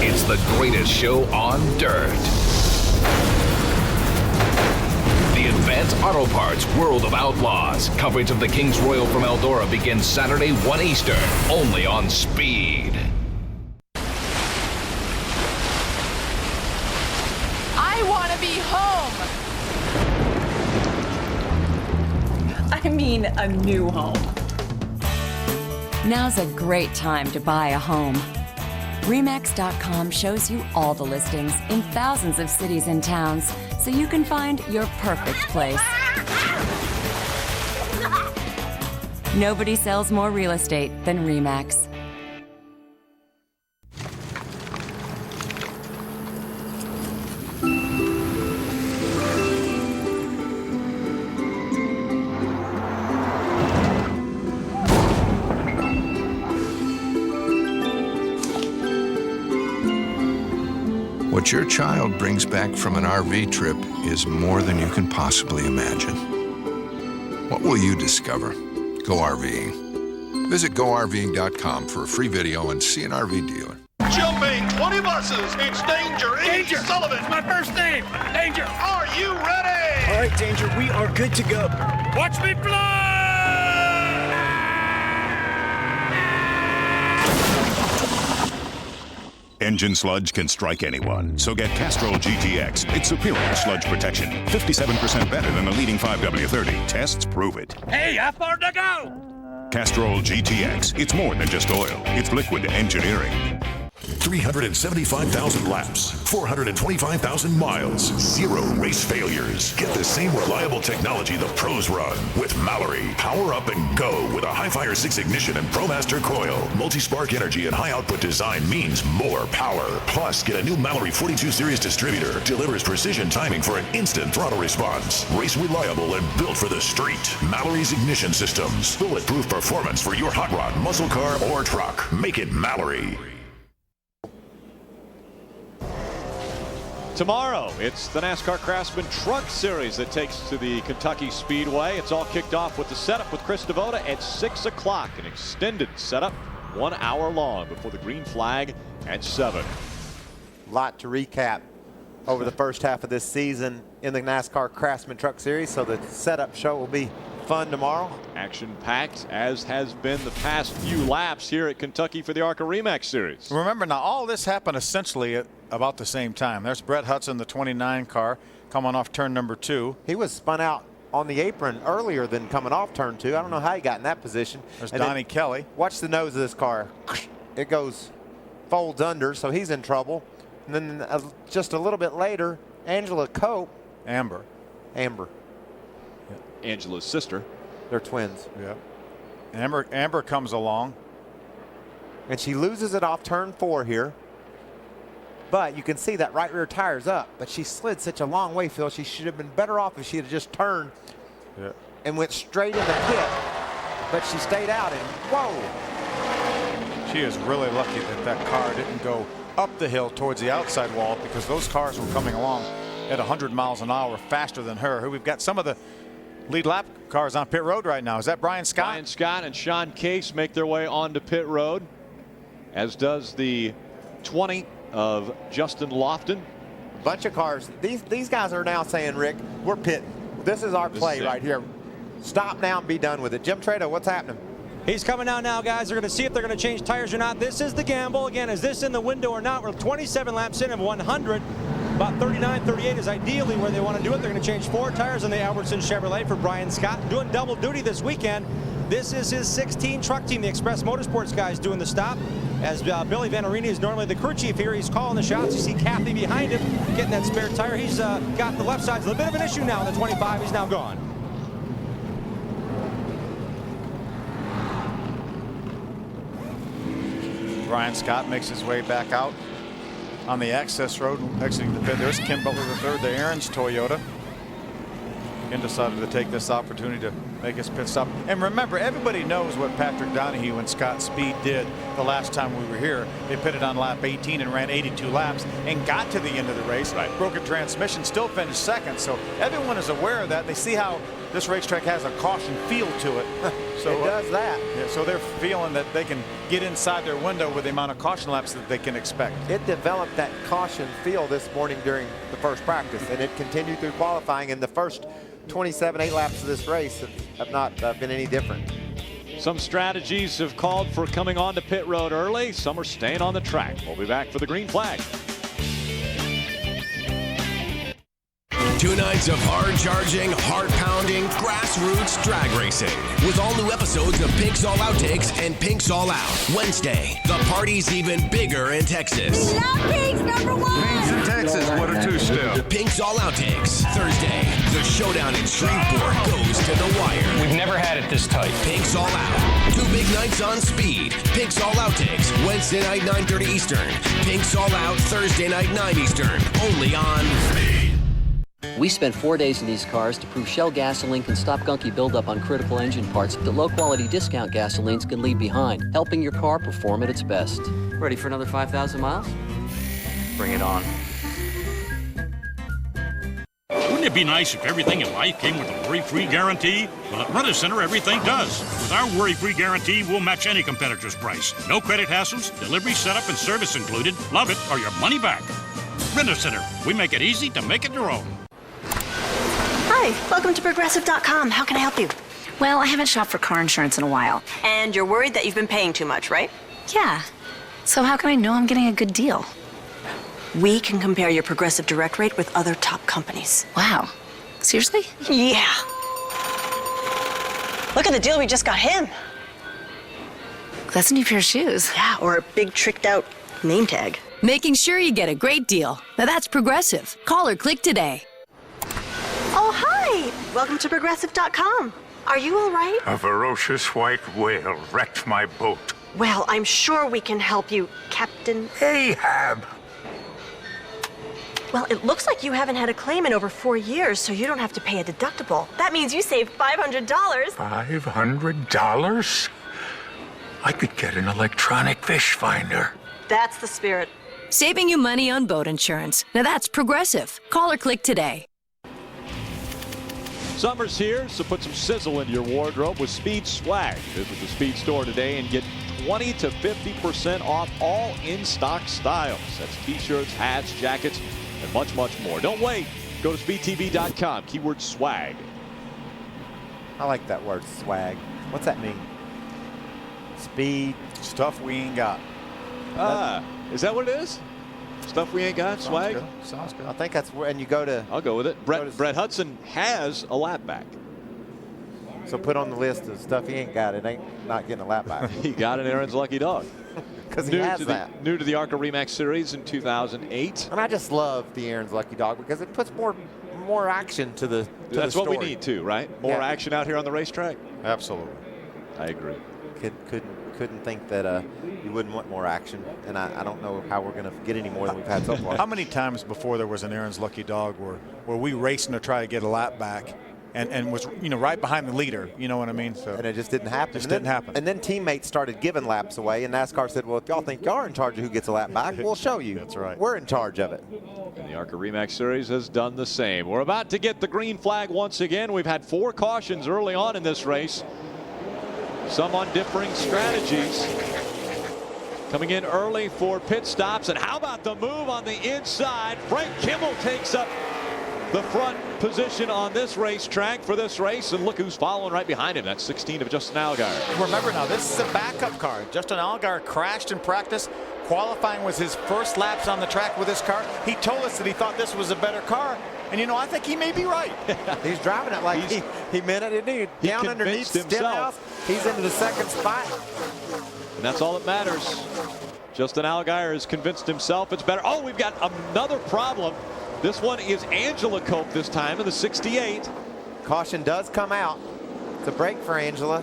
It's the greatest show on dirt. The Advanced Auto Parts World of Outlaws. Coverage of the King's Royal from Eldora begins Saturday, 1 Eastern, only on Speed. I want to be home. I mean, a new home. Now's a great time to buy a home. RE/MAX.com shows you all the listings in thousands of cities and towns, so you can find your perfect place. Nobody sells more real estate than RE/MAX. What your child brings back from an RV trip is more than you can possibly imagine. What will you discover? Go RVing. Visit GoRVing.com for a free video and see an RV dealer. Jumping 20 buses, it's Danger! Danger! Sullivan! It's my first name! Danger! Are you ready? All right, Danger, we are good to go. Watch me fly! Engine sludge can strike anyone, so get Castrol GTX. It's superior sludge protection. 57% better than the leading 5W30. Tests prove it. Hey, how far to go? Castrol GTX. It's more than just oil. It's liquid engineering. 375,000 laps, 425,000 miles, 0 race failures. Get the same reliable technology the pros run with Mallory. Power up and go with a Hi-Fire 6 ignition and ProMaster coil. Multi-spark energy and high-output design means more power. Plus, get a new Mallory 42 Series distributor. Delivers precision timing for an instant throttle response. Race reliable and built for the street. Mallory's ignition systems. Bulletproof performance for your hot rod, muscle car, or truck. Make it Mallory. Tomorrow, it's the NASCAR Craftsman Truck Series that takes to the Kentucky Speedway. It's all kicked off with the setup with Chris Devoda at 6 o'clock. An extended setup, 1 hour long before the green flag at 7. A lot to recap over the first half of this season in the NASCAR Craftsman Truck Series, so the setup show will be fun tomorrow. Action-packed, as has been the past few laps here at Kentucky for the ARCA RE/MAX Series. Remember, now all this happened essentially at about the same time. There's Brett Hudson, the 29 car, coming off turn number 2. He was spun out on the apron earlier than coming off turn 2. I don't know how he got in that position. There's and Donnie Kelly. Watch the nose of this car. It goes, folds under, so he's in trouble. And then just a little bit later, Angela Cope. Amber. Angela's sister. They're twins. Yeah. Amber comes along. And she loses it off turn 4 here. But you can see that right rear tire's up. But she slid such a long way, Phil. She should have been better off if she had just turned and went straight in the pit. But she stayed out and whoa. She is really lucky that that car didn't go up the hill towards the outside wall, because those cars were coming along at 100 miles an hour faster than her. We've got some of the lead lap cars on pit road right now. Is that Brian Scott? Brian Scott and Sean Case make their way onto pit road, as does the 20 of Justin Lofton. A bunch of cars. These guys are now saying, Rick, we're pitting. This is our play right here. Stop now and be done with it. Jim Trado, what's happening? He's coming out now, guys. They're going to see if they're going to change tires or not. This is the gamble. Again, is this in the window or not? We're 27 laps in of 100. About 39, 38 is ideally where they want to do it. They're going to change 4 tires on the Albertson Chevrolet for Brian Scott. Doing double duty this weekend. This is his 16 truck team, the Express Motorsports guys, doing the stop. As Billy Vanarini is normally the crew chief here, he's calling the shots. You see Kathy behind him getting that spare tire. He's got the left side. It's a bit of an issue now in the 25. He's now gone. Brian Scott makes his way back out on the access road, exiting the pit. There's Kim Butler III, the Aaron's Toyota. Ken decided to take this opportunity to make his pit stop. And remember, everybody knows what Patrick Donahue and Scott Speed did the last time we were here. They pitted on lap 18 and ran 82 laps and got to the end of the race. Broke a transmission, still finished second. So everyone is aware of that. They see how this racetrack has a caution feel to it. So it does that. Yeah, so they're feeling that they can get inside their window with the amount of caution laps that they can expect. It developed that caution feel this morning during the first practice, and it continued through qualifying. And the first 27, 8 laps of this race have not been any different. Some strategies have called for coming onto pit road early. Some are staying on the track. We'll be back for the green flag. 2 nights of hard-charging, heart-pounding, grassroots drag racing. With all new episodes of Pink's All Outtakes and Pink's All Out. Wednesday, the party's even bigger in Texas. We love Pink's #1! Pink's in Texas, what a two-step. Pink's All Outtakes. Thursday, the showdown in Shreveport goes to the wire. We've never had it this tight. Pink's All Out. 2 big nights on speed. Pink's All Outtakes. Wednesday night, 9:30 Eastern. Pink's All Out, Thursday night, 9 Eastern. Only on Speed. We spent 4 days in these cars to prove Shell gasoline can stop gunky buildup on critical engine parts that low-quality discount gasolines can leave behind, helping your car perform at its best. Ready for another 5,000 miles? Bring it on. Wouldn't it be nice if everything in life came with a worry-free guarantee? Well, at Rent-A-Center, everything does. With our worry-free guarantee, we'll match any competitor's price. No credit hassles, delivery, setup, and service included. Love it or your money back. Rent-A-Center, we make it easy to make it your own. Hi, welcome to Progressive.com. How can I help you? Well, I haven't shopped for car insurance in a while. And you're worried that you've been paying too much, right? Yeah. So how can I know I'm getting a good deal? We can compare your Progressive Direct rate with other top companies. Wow. Seriously? Yeah. Look at the deal we just got him. That's a new pair of shoes. Yeah, or a big tricked out name tag. Making sure you get a great deal. Now that's Progressive. Call or click today. Oh, hi. Welcome to Progressive.com. Are you all right? A ferocious white whale wrecked my boat. Well, I'm sure we can help you, Captain Ahab. Well, it looks like you haven't had a claim in over 4 years, so you don't have to pay a deductible. That means you saved $500. $500? I could get an electronic fish finder. That's the spirit. Saving you money on boat insurance. Now that's Progressive. Call or click today. Summer's here, so put some sizzle into your wardrobe with Speed Swag. Visit the Speed store today and get 20 to 50% off all in-stock styles. That's t-shirts, hats, jackets, and much, much more. Don't wait. Go to speedtv.com, keyword swag. I like that word, swag. What's that mean? Speed. Stuff we ain't got. Is that what it is? Stuff we ain't got, swag? Sounds good. I think that's where, and you go to. I'll go with it. Brett Hudson has a lap back. So put on the list of stuff he ain't got. It ain't not getting a lap back. He got an Aaron's Lucky Dog. Because he has that. New to the ARCA REMAX series in 2008. And I just love the Aaron's Lucky Dog because it puts more action to the That's the what we story. need too, right? More action out here on the racetrack. Absolutely. I agree. Couldn't think that you wouldn't want more action, and I don't know how we're going to get any more than we've had so far. How many times before there was an Aaron's Lucky Dog where we racing to try to get a lap back and was right behind the leader, you know what I mean? So and it just didn't happen. Didn't happen. And then teammates started giving laps away, and NASCAR said, well, if y'all think y'all are in charge of who gets a lap back, we'll show you. That's right. We're in charge of it. And the ARCA REMAX series has done the same. We're about to get the green flag once again. We've had 4 cautions early on in this race. Some on differing strategies. Coming in early for pit stops. And how about the move on the inside? Frank Kimmel takes up the front position on this racetrack for this race. And look who's following right behind him. That's 16 of Justin Allgaier. Remember now, this is a backup car. Justin Allgaier crashed in practice. Qualifying was his first laps on the track with this car. He told us that he thought this was a better car. And, I think he may be right. He's driving it like he meant it, didn't he? Down underneath Stenhouse, he's into the second spot. And that's all that matters. Justin Allgaier has convinced himself it's better. Oh, we've got another problem. This one is Angela Cope this time in the 68. Caution does come out. It's a break for Angela.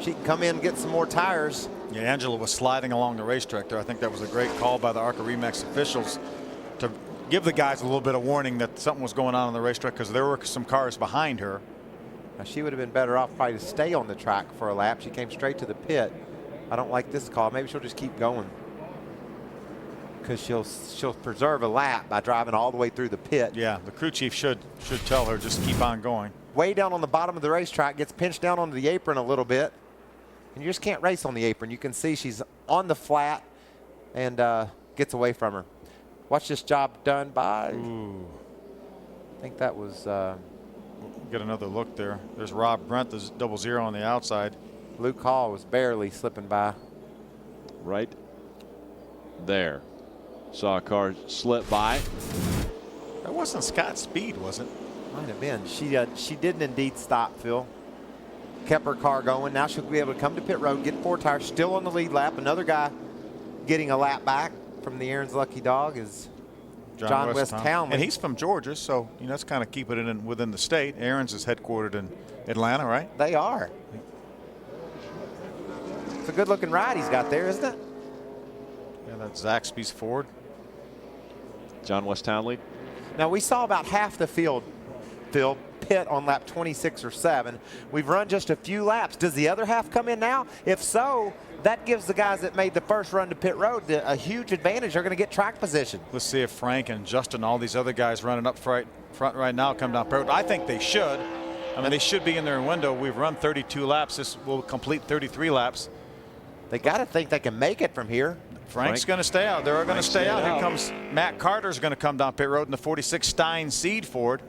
She can come in and get some more tires. Yeah, Angela was sliding along the racetrack there. I think that was a great call by the ARCA REMAX officials to give the guys a little bit of warning that something was going on the racetrack because there were some cars behind her. Now, she would have been better off probably to stay on the track for a lap. She came straight to the pit. I don't like this call. Maybe she'll just keep going because she'll preserve a lap by driving all the way through the pit. Yeah, the crew chief should tell her just keep on going. Way down on the bottom of the racetrack, gets pinched down onto the apron a little bit. And you just can't race on the apron. You can see she's on the flat and gets away from her. Watch this job done by, I think that was. Get another look there. There's Rob Brent, there's 00 on the outside. Luke Hall was barely slipping by. Right there. Saw a car slip by. That wasn't Scott Speed, was it? Might have been. She didn't indeed stop, Phil. Kept her car going. Now she'll be able to come to pit road, get 4 tires, still on the lead lap. Another guy getting a lap back from the Aaron's Lucky Dog is John West Townley. And he's from Georgia, so you know, that's kind of keeping it within the state. Aaron's is headquartered in Atlanta, right? They are. It's a good-looking ride he's got there, isn't it? Yeah, that's Zaxby's Ford. John West Townley. Now, we saw about half the field, Phil, pit on lap 26 or 7. We've run just a few laps. Does the other half come in now? If so, that gives the guys that made the first run to pit road a huge advantage. They're going to get track position. Let's see if Frank and Justin, all these other guys running up front right now, come down pit road. I think they should. I mean, they should be in their window. We've run 32 laps. This will complete 33 laps. They got to think they can make it from here. Frank's going to stay out. They're going to stay out. Here comes Matt Carter's going to come down pit road in the 46 Stein Seed Ford.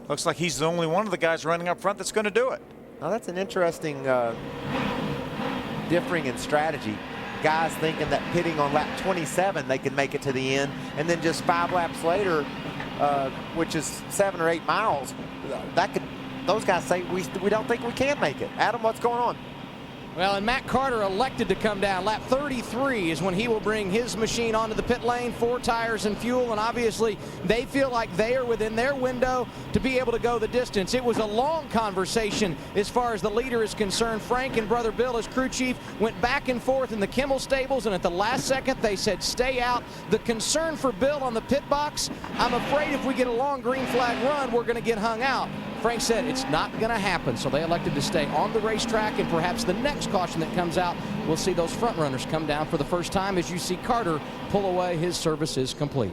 Looks like he's the only one of the guys running up front that's going to do it. Now that's an interesting differing in strategy. Guys thinking that pitting on lap 27 they can make it to the end, and then just 5 laps later, which is 7 or 8 miles, those guys say we don't think we can make it. Adam, what's going on? Well, and Matt Carter elected to come down. Lap 33 is when he will bring his machine onto the pit lane, 4 tires and fuel, and obviously they feel like they are within their window to be able to go the distance. It was a long conversation as far as the leader is concerned. Frank and Brother Bill, as crew chief, went back and forth in the Kimmel stables, and at the last second they said stay out. The concern for Bill on the pit box, I'm afraid if we get a long green flag run, we're going to get hung out. Frank said it's not going to happen, so they elected to stay on the racetrack, and perhaps the next caution that comes out, we'll see those front runners come down for the first time as you see Carter pull away. His service is complete.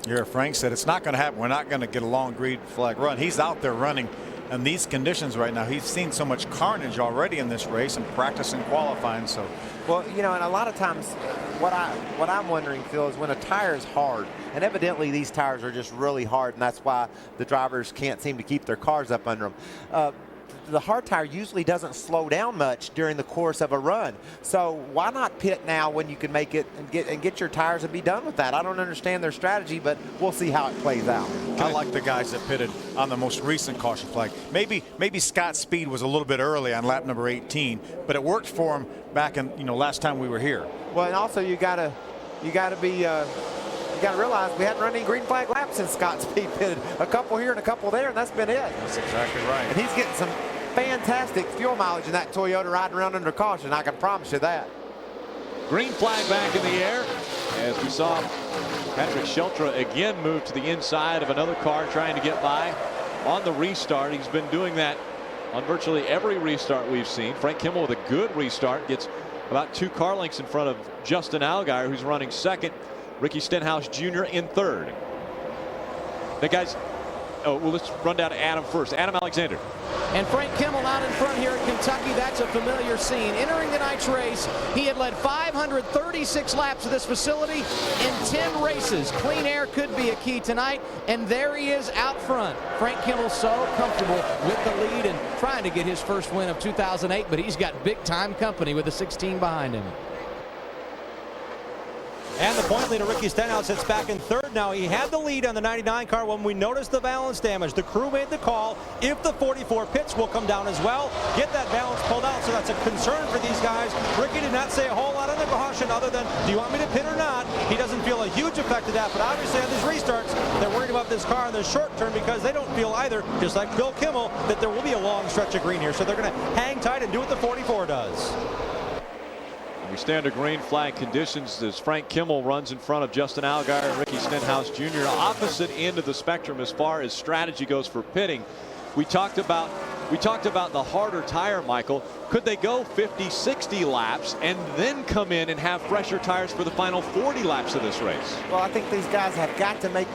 Yeah, Frank said it's not going to happen. We're not going to get a long green flag run. He's out there running in these conditions right now. He's seen so much carnage already in this race and practice and qualifying. So, well, you know, and a lot of times what I'm wondering, Phil, is when a tire is hard, and evidently these tires are just really hard, and that's why the drivers can't seem to keep their cars up under them. The hard tire usually doesn't slow down much during the course of a run. So why not pit now when you can make it and get your tires and be done with that? I don't understand their strategy, but we'll see how it plays out. I like the guys that pitted on the most recent caution flag. Maybe Scott Speed was a little bit early on lap number 18, but it worked for him back in, you know, last time we were here. Well, and also you gotta realize we hadn't run any green flag laps since Scott Speed pitted. A couple here and a couple there, and that's been it. That's exactly right. And he's getting some fantastic fuel mileage in that Toyota riding around under caution. I can promise you that. Green flag back in the air as we saw Patrick Sheltra again move to the inside of another car trying to get by on the restart. He's been doing that on virtually every restart we've seen. Frank Kimmel with a good restart gets about 2 car lengths in front of Justin Allgaier, who's running second. Ricky Stenhouse Jr. in third. The guys, well, let's run down to Adam first. Adam Alexander. And Frank Kimmel out in front here at Kentucky. That's a familiar scene. Entering the night's race, he had led 536 laps of this facility in 10 races. Clean air could be a key tonight, and there he is out front. Frank Kimmel so comfortable with the lead and trying to get his first win of 2008, but he's got big-time company with the 16 behind him. And the point leader, Ricky Stenhouse, sits back in third now. He had the lead on the 99 car when we noticed the balance damage. The crew made the call. If the 44 pits will come down as well, get that balance pulled out. So that's a concern for these guys. Ricky did not say a whole lot on the caution other than, do you want me to pit or not? He doesn't feel a huge effect of that, but obviously on these restarts, they're worried about this car in the short term because they don't feel either, just like Bill Kimmel, that there will be a long stretch of green here. So they're going to hang tight and do what the 44 does. We stand to green flag conditions as Frank Kimmel runs in front of Justin Allgaier and Ricky Stenhouse Jr. Opposite end of the spectrum as far as strategy goes for pitting. We talked about the harder tire, Michael. Could they go 50, 60 laps and then come in and have fresher tires for the final 40 laps of this race? Well, I think these guys have got to make,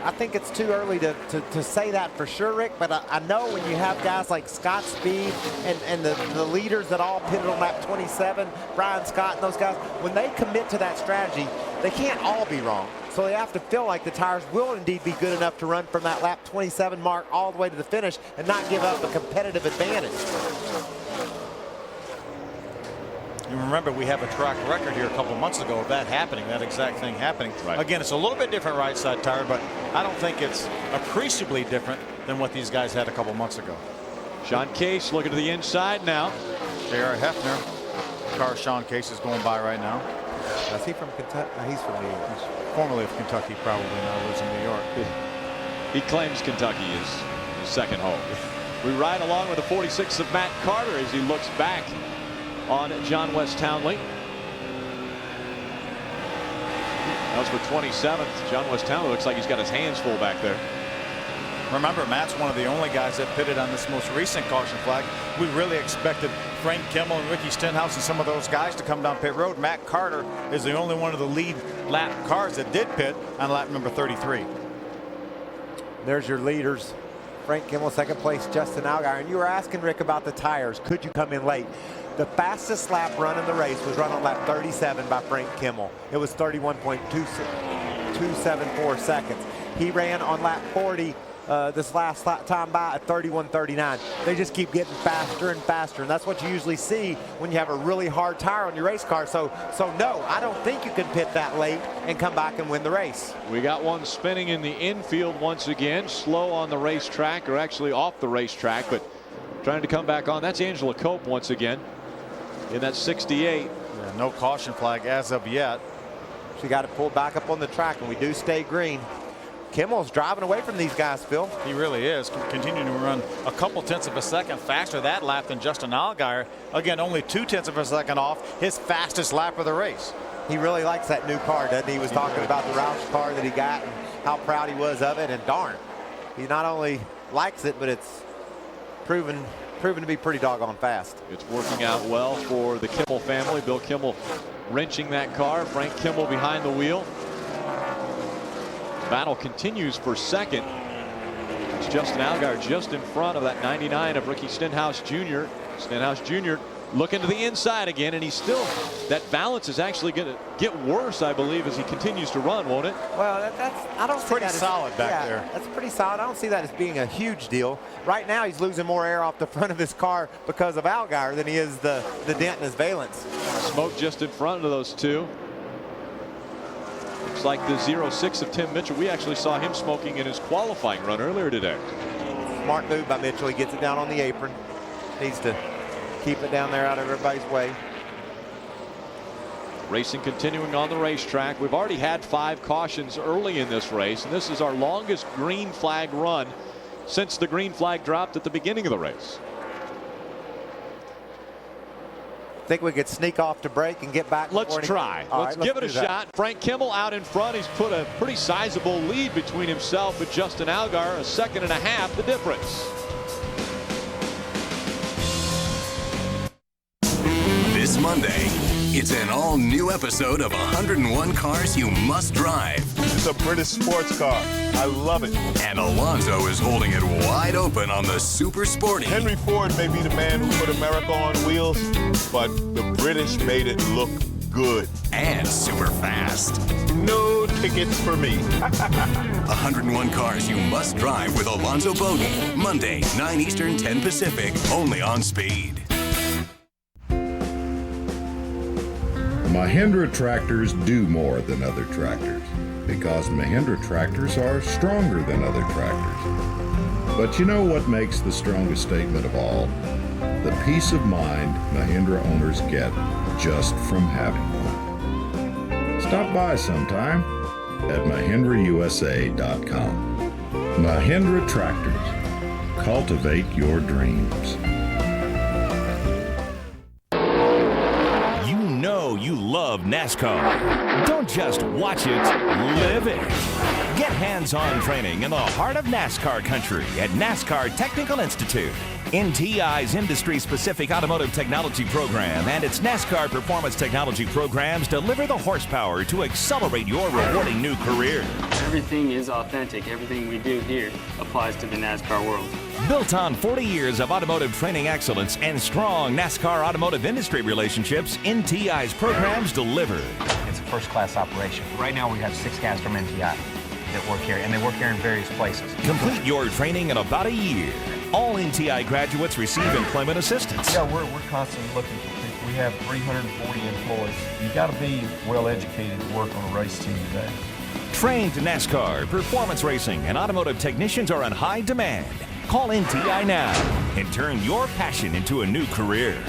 I think it's too early to say that for sure, Rick, but I know when you have guys like Scott Speed and the leaders that all pitted on lap 27, Brian Scott and those guys, when they commit to that strategy, they can't all be wrong. So they have to feel like the tires will indeed be good enough to run from that lap 27 mark all the way to the finish and not give up a competitive advantage. You remember, we have a track record here a couple months ago of that happening, that exact thing happening. Right. Again, it's a little bit different right side tire, but I don't think it's appreciably different than what these guys had a couple months ago. Sean Case looking to the inside now. J.R. Hefner. Car Sean Case is going by right now. Is he from Kentucky? No, he's from New York. He's formerly of Kentucky, probably now lives in New York. He claims Kentucky is his second home. We ride along with the 46 of Matt Carter as he looks back on John West Townley. That was for 27th. John West Townley looks like he's got his hands full back there. Remember, Matt's one of the only guys that pitted on this most recent caution flag. We really expected Frank Kimmel and Ricky Stenhouse and some of those guys to come down pit road. Matt Carter is the only one of the lead lap cars that did pit on lap number 33. There's your leaders. Frank Kimmel, second place, Justin Allgaier. And you were asking Rick about the tires. Could you come in late? The fastest lap run in the race was run on lap 37 by Frank Kimmel. It was 31.274 seconds. He ran on lap 40 this last time by at 31.39. They just keep getting faster and faster, and that's what you usually see when you have a really hard tire on your race car. So no, I don't think you can pit that late and come back and win the race. We got one spinning in the infield once again, slow on the racetrack, or actually off the racetrack, but trying to come back on. That's Angela Cope once again in that 68. Yeah, no caution flag as of yet. She got it pulled back up on the track, and we do stay green. Kimmel's driving away from these guys, Phil. He really is. Continuing to run a couple tenths of a second faster that lap than Justin Allgaier. Again, only 2/10 of a second off his fastest lap of the race. He really likes that new car, doesn't he? He was talking about the Roush car that he got and how proud he was of it. And darn, he not only likes it, but it's proven to be pretty doggone fast. It's working out well for the Kimmel family. Bill Kimmel wrenching that car. Frank Kimmel behind the wheel. Battle continues for second. It's Justin Allgaier just in front of that 99 of Ricky Stenhouse Jr. Stenhouse Jr. looking to the inside again, and he's still, that balance is actually going to get worse, I believe, as he continues to run, won't it? Well, I don't see pretty that solid back there. That's pretty solid. I don't see that as being a huge deal. Right now, he's losing more air off the front of his car because of Allgaier than he is the dent in his valence. Smoke just in front of those two. Looks like the 06 of Tim Mitchell. We actually saw him smoking in his qualifying run earlier today. Smart move by Mitchell. He gets it down on the apron. Needs to keep it down there out of everybody's way. Racing continuing on the racetrack. We've already had 5 cautions early in this race, and this is our longest green flag run since the green flag dropped at the beginning of the race. Think we could sneak off to break and get back? Let's try. Let's give it a shot. Frank Kimmel out in front. He's put a pretty sizable lead between himself and Justin Allgaier. A second and a half the difference. This Monday, it's an all-new episode of 101 Cars You Must Drive. It's a British sports car. I love it. And Alonso is holding it wide open on the super sporty. Henry Ford may be the man who put America on wheels, but the British made it look good. And super fast. No tickets for me. 101 Cars You Must Drive with Alonso Bowden. Monday, 9 Eastern, 10 Pacific. Only on Speed. Mahindra tractors do more than other tractors because Mahindra tractors are stronger than other tractors. But you know what makes the strongest statement of all? The peace of mind Mahindra owners get just from having one. Stop by sometime at MahindraUSA.com. Mahindra Tractors. Cultivate your dreams. You love NASCAR. Don't just watch it, live it. Get hands-on training in the heart of NASCAR country at NASCAR Technical Institute. NTI's industry-specific automotive technology program and its NASCAR performance technology programs deliver the horsepower to accelerate your rewarding new career. Everything is authentic. Everything we do here applies to the NASCAR world. Built on 40 years of automotive training excellence and strong NASCAR automotive industry relationships, NTI's programs deliver. It's a first-class operation. Right now we have 6 guys from NTI that work here, and they work here in various places. Complete your training in about a year. All NTI graduates receive employment assistance. Yeah, we're constantly looking for people We have 340 employees. You got to be well educated to work on a race team today. Trained NASCAR, performance racing, and automotive technicians are on high demand. Call NTI now and turn your passion into a new career.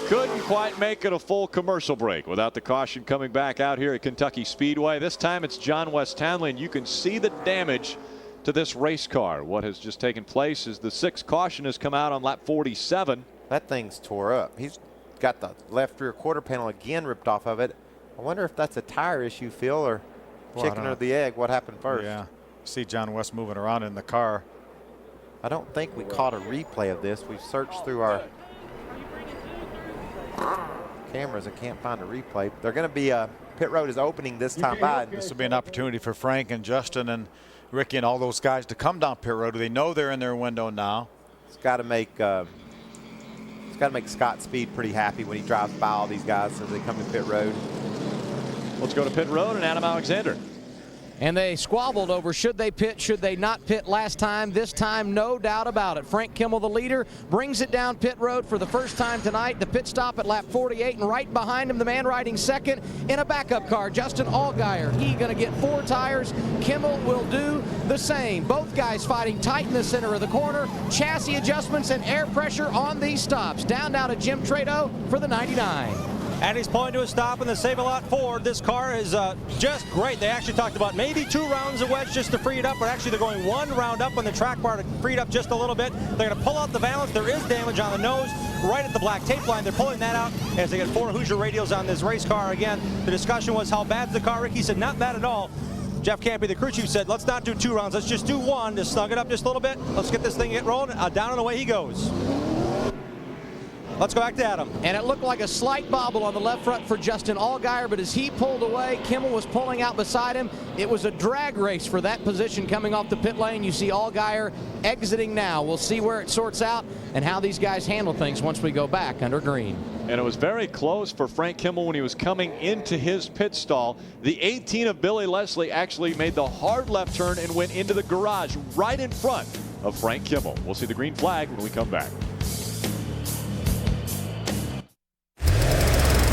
Couldn't quite make it a full commercial break without the caution coming back out here at Kentucky Speedway. This time it's John West Townley, and you can see the damage to this race car. What has just taken place is the 6th caution has come out on lap 47. That thing's tore up. He's got the left rear quarter panel again ripped off of it. I wonder if that's a tire issue, Phil, or chicken or the egg. What happened first? Yeah. See John West moving around in the car. I don't think we caught a replay of this. We've searched through our cameras and can't find a replay. They're going to be pit road is opening this time by. This will be an opportunity for Frank and Justin and Ricky and all those guys to come down pit road. They know they're in their window now. It's got to make Scott Speed pretty happy when he drives by all these guys as they come to pit road. Let's go to pit road and Adam Alexander. And they squabbled over should they pit, should they not pit last time. This time, no doubt about it. Frank Kimmel, the leader, brings it down pit road for the first time tonight. The pit stop at lap 48, and right behind him, the man riding second in a backup car, Justin Allgaier. He going to get 4 tires. Kimmel will do the same. Both guys fighting tight in the center of the corner. Chassis adjustments and air pressure on these stops. Down now to Jim Trado for the 99. And he's pulling to a stop in the Save-A-Lot Ford. This car is just great. They actually talked about maybe 2 rounds of wedge just to free it up, but actually they're going 1 round up on the track bar to free it up just a little bit. They're going to pull out the valance. There is damage on the nose right at the black tape line. They're pulling that out as they get 4 Hoosier radials on this race car. Again, the discussion was how bad's the car. Ricky said not bad at all. Jeff Campy, the crew chief, said let's not do 2 rounds. Let's just do 1 to snug it up just a little bit. Let's get this thing rolling. Down and away he goes. Let's go back to Adam. And it looked like a slight bobble on the left front for Justin Allgaier, but as he pulled away, Kimmel was pulling out beside him. It was a drag race for that position coming off the pit lane. You see Allgaier exiting now. We'll see where it sorts out and how these guys handle things once we go back under green. And it was very close for Frank Kimmel when he was coming into his pit stall. The 18 of Billy Leslie actually made the hard left turn and went into the garage right in front of Frank Kimmel. We'll see the green flag when we come back.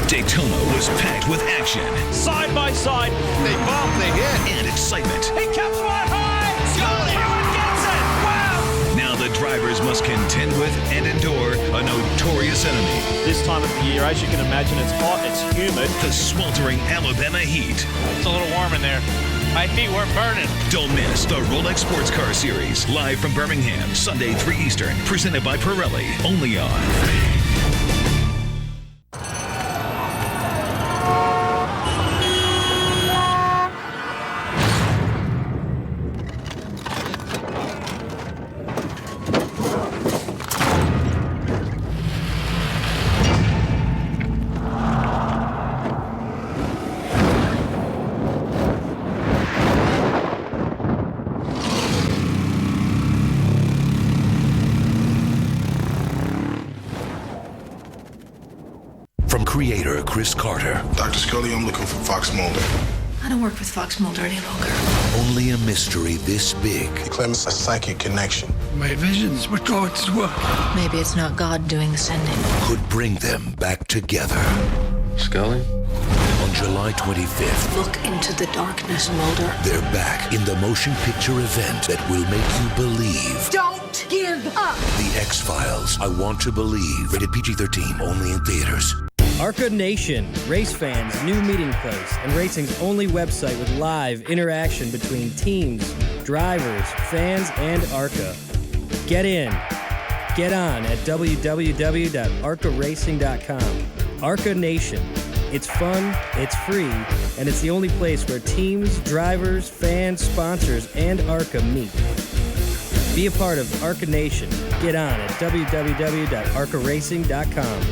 Daytona was packed with action. Side by side, they bump, they hit, and excitement. He kept one high. Stewart gets it. Wow. Now the drivers must contend with and endure a notorious enemy. This time of the year, as you can imagine, it's hot, it's humid. The sweltering Alabama heat. It's a little warm in there. My feet were burning. Don't miss the Rolex Sports Car Series, live from Birmingham, Sunday 3 Eastern, presented by Pirelli, only on creator Chris Carter. Dr. Scully, I'm looking for Fox Mulder. I don't work with Fox Mulder any longer. Only a mystery this big. He claims a psychic connection. My visions were God's work. Maybe it's not God doing the sending. Could bring them back together. Scully? On July 25th. Look into the darkness, Mulder. They're back in the motion picture event that will make you believe. Don't give up! The X-Files, I Want to Believe. Rated PG-13, only in theaters. ARCA Nation, race fans' new meeting place and racing's only website with live interaction between teams, drivers, fans, and ARCA. Get in. Get on at www.arcaracing.com. ARCA Nation. It's fun, it's free, and it's the only place where teams, drivers, fans, sponsors, and ARCA meet. Be a part of ARCA Nation. Get on at www.arcaracing.com.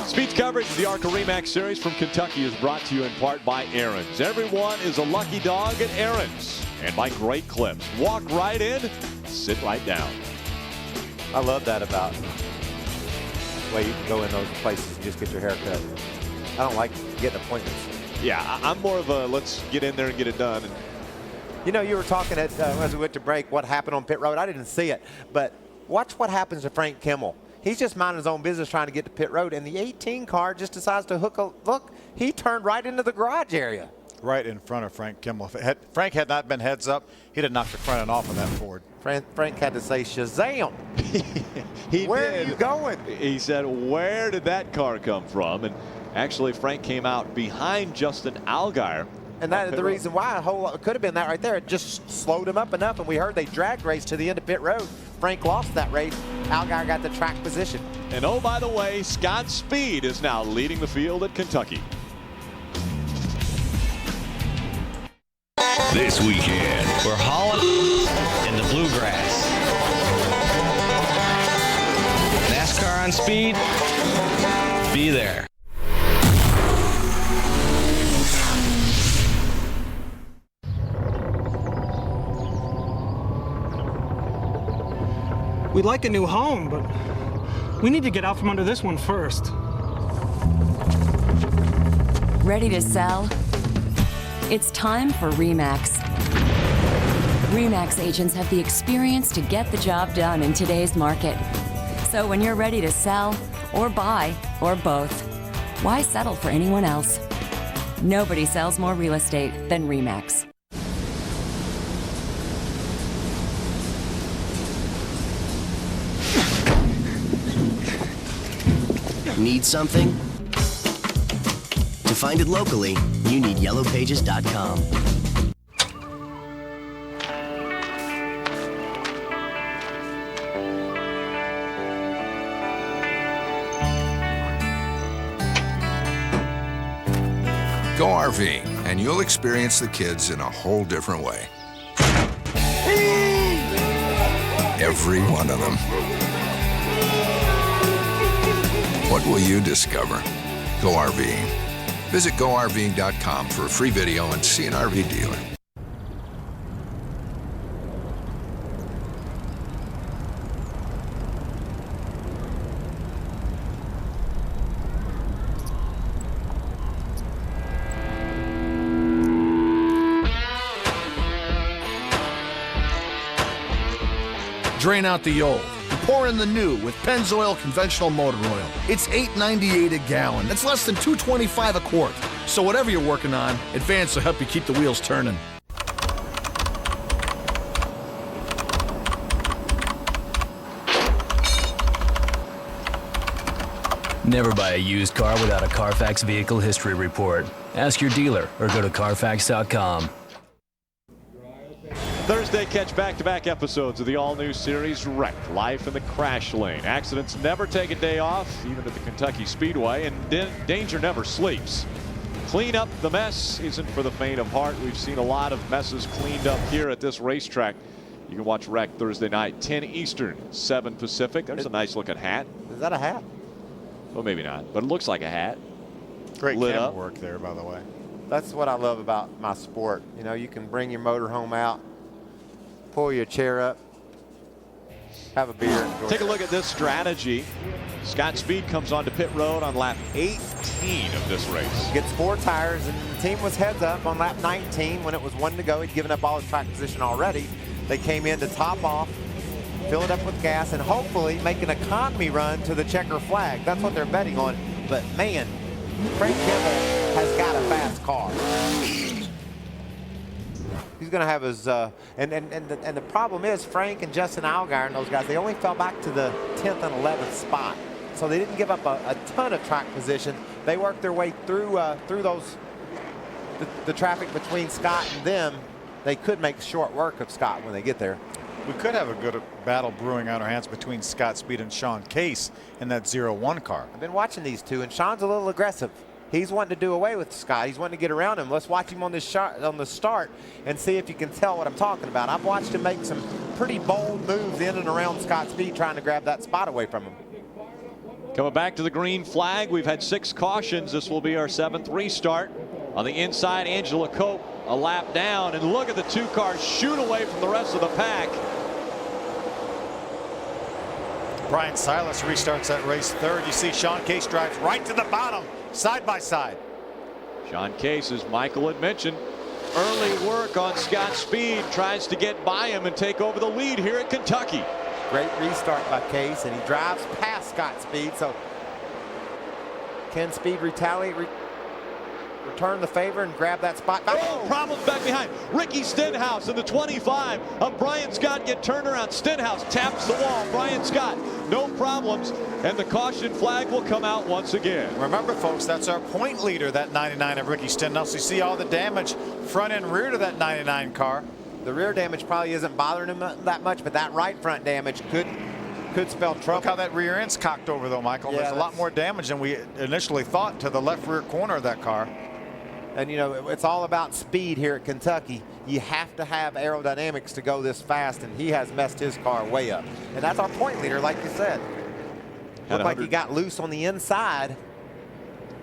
Speed's coverage of the ARCA REMAX Series from Kentucky is brought to you in part by Aaron's. Everyone is a lucky dog at Aaron's. And by great clips. Walk right in, sit right down. I love that about the way you can go in those places and just get your hair cut. I don't like getting appointments. Yeah, I'm more of a let's get in there and get it done. And You know, you were talking as we went to break what happened on pit road. I didn't see it, but watch what happens to Frank Kimmel. He's just minding his own business trying to get to pit road, and the 18 car just decides to look, he turned right into the garage area. Right in front of Frank Kimmel. If Frank had not been heads up, he'd have knocked the front end off of that Ford. Frank had to say, Shazam. Where are you going? He said, where did that car come from? And actually, Frank came out behind Justin Allgaier. And that is the reason why. It could have been that right there. It just slowed him up enough, and we heard they drag raced to the end of pit road. Frank lost that race. Allgaier got the track position. And oh, by the way, Scott Speed is now leading the field at Kentucky. This weekend, we're hauling in the bluegrass. NASCAR on Speed, be there. We'd like a new home, but we need to get out from under this one first. Ready to sell? It's time for RE/MAX. RE/MAX agents have the experience to get the job done in today's market. So when you're ready to sell, or buy, or both, why settle for anyone else? Nobody sells more real estate than RE/MAX. Need something? To find it locally, you need yellowpages.com. Go RVing, and you'll experience the kids in a whole different way. Every one of them. What will you discover? Go RVing. Visit GoRVing.com for a free video and see an RV dealer. Drain out the old. Pour in the new with Pennzoil Conventional Motor Oil. It's $8.98 a gallon. That's less than $2.25 a quart. So whatever you're working on, Advance will help you keep the wheels turning. Never buy a used car without a Carfax Vehicle History Report. Ask your dealer or go to Carfax.com. Thursday, catch back-to-back episodes of the all-new series Wrecked, Life in the Crash Lane. Accidents never take a day off, even at the Kentucky Speedway, and danger never sleeps. Clean up the mess isn't for the faint of heart. We've seen a lot of messes cleaned up here at this racetrack. You can watch Wrecked Thursday night, 10 Eastern, 7 Pacific. There's a nice-looking hat. Is that a hat? Well, maybe not, but it looks like a hat. Great lit camera up work there, by the way. That's what I love about my sport. You know, you can bring your motorhome out, pull your chair up, have a beer. Take a look at this strategy. Scott Speed comes onto pit road on lap 18 of this race. Gets 4 tires, and the team was heads up on lap 19 when it was 1 to go. He'd given up all his track position already. They came in to top off, fill it up with gas, and hopefully make an economy run to the checker flag. That's what they're betting on. But man, Frank Kimmel has got a fast car. He's going to have his, and the problem is Frank and Justin Allgaier and those guys, they only fell back to the 10th and 11th spot. So they didn't give up a ton of track position. They worked their way through the traffic between Scott and them. They could make short work of Scott when they get there. We could have a good battle brewing on our hands between Scott Speed and Sean Case in that 0-1 car. I've been watching these two, and Sean's a little aggressive. He's wanting to do away with Scott. He's wanting to get around him. Let's watch him on this shot on the start and see if you can tell what I'm talking about. I've watched him make some pretty bold moves in and around Scott Speed, trying to grab that spot away from him. Coming back to the green flag, we've had 6 cautions. This will be our 7th restart. On the inside, Angela Cope a lap down, and look at the 2 cars shoot away from the rest of the pack. Brian Silas restarts that race 3rd. You see Sean Case drives right to the bottom, side by side. Sean Case, as Michael had mentioned, early work on Scott Speed. Tries to get by him and take over the lead here at Kentucky. Great restart by Case, and he drives past Scott Speed. So can Speed retaliate, return the favor, and grab that spot back? Oh, problems back behind. Ricky Stenhouse in the 25 of Brian Scott get turned around. Stenhouse taps the wall. Brian Scott, no problems, and the caution flag will come out once again. Remember, folks, that's our point leader, that 99 of Ricky Stenhouse. You see all the damage front and rear to that 99 car. The rear damage probably isn't bothering him that much, but that right front damage could spell trouble. Look how that rear end's cocked over, though, Michael. Yeah, there's a lot more damage than we initially thought to the left rear corner of that car. And, you know, it's all about speed here at Kentucky. You have to have aerodynamics to go this fast, and he has messed his car way up. And that's our point leader, like you said. Looked like he got loose on the inside.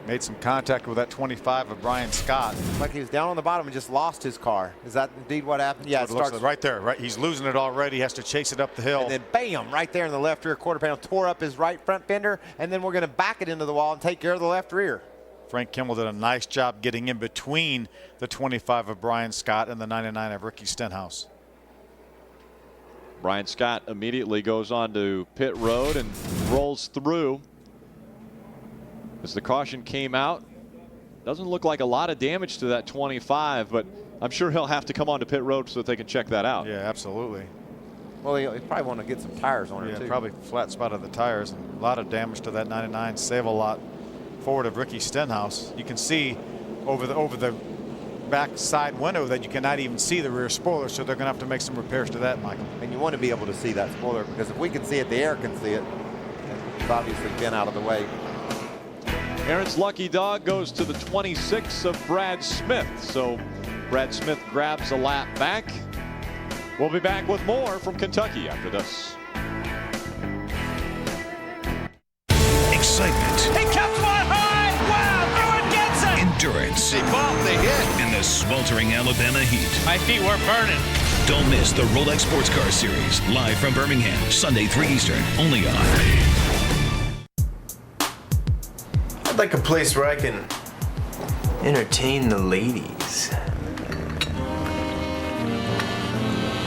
Made some contact with that 25 of Brian Scott. Like he was down on the bottom and just lost his car. Is that indeed what happened? Yeah, it starts right there. Right, he's losing it already. He has to chase it up the hill. And then bam, right there in the left rear quarter panel, tore up his right front fender, and then we're going to back it into the wall and take care of the left rear. Frank Kimmel did a nice job getting in between the 25 of Brian Scott and the 99 of Ricky Stenhouse. Brian Scott immediately goes on to pit road and rolls through. As the caution came out, doesn't look like a lot of damage to that 25, but I'm sure he'll have to come on to pit road so that they can check that out. Yeah, absolutely. Well, he probably want to get some tires on it, too. Yeah, probably flat spot of the tires. And a lot of damage to that 99. Save a lot forward of Ricky Stenhouse. You can see over the back side window that you cannot even see the rear spoiler, so they're going to have to make some repairs to that, Michael. And you want to be able to see that spoiler, because if we can see it, the air can see it. It's obviously been out of the way. Aaron's lucky dog goes to the 26 of Brad Smith. So Brad Smith grabs a lap back. We'll be back with more from Kentucky after this. Excitement. He kept one high. Wow, Ewan gets it. Endurance. They both, they hit. And the sweltering Alabama heat. My feet were burning. Don't miss the Rolex Sports Car Series, live from Birmingham, Sunday 3 Eastern, only on. I'd like a place where I can entertain the ladies.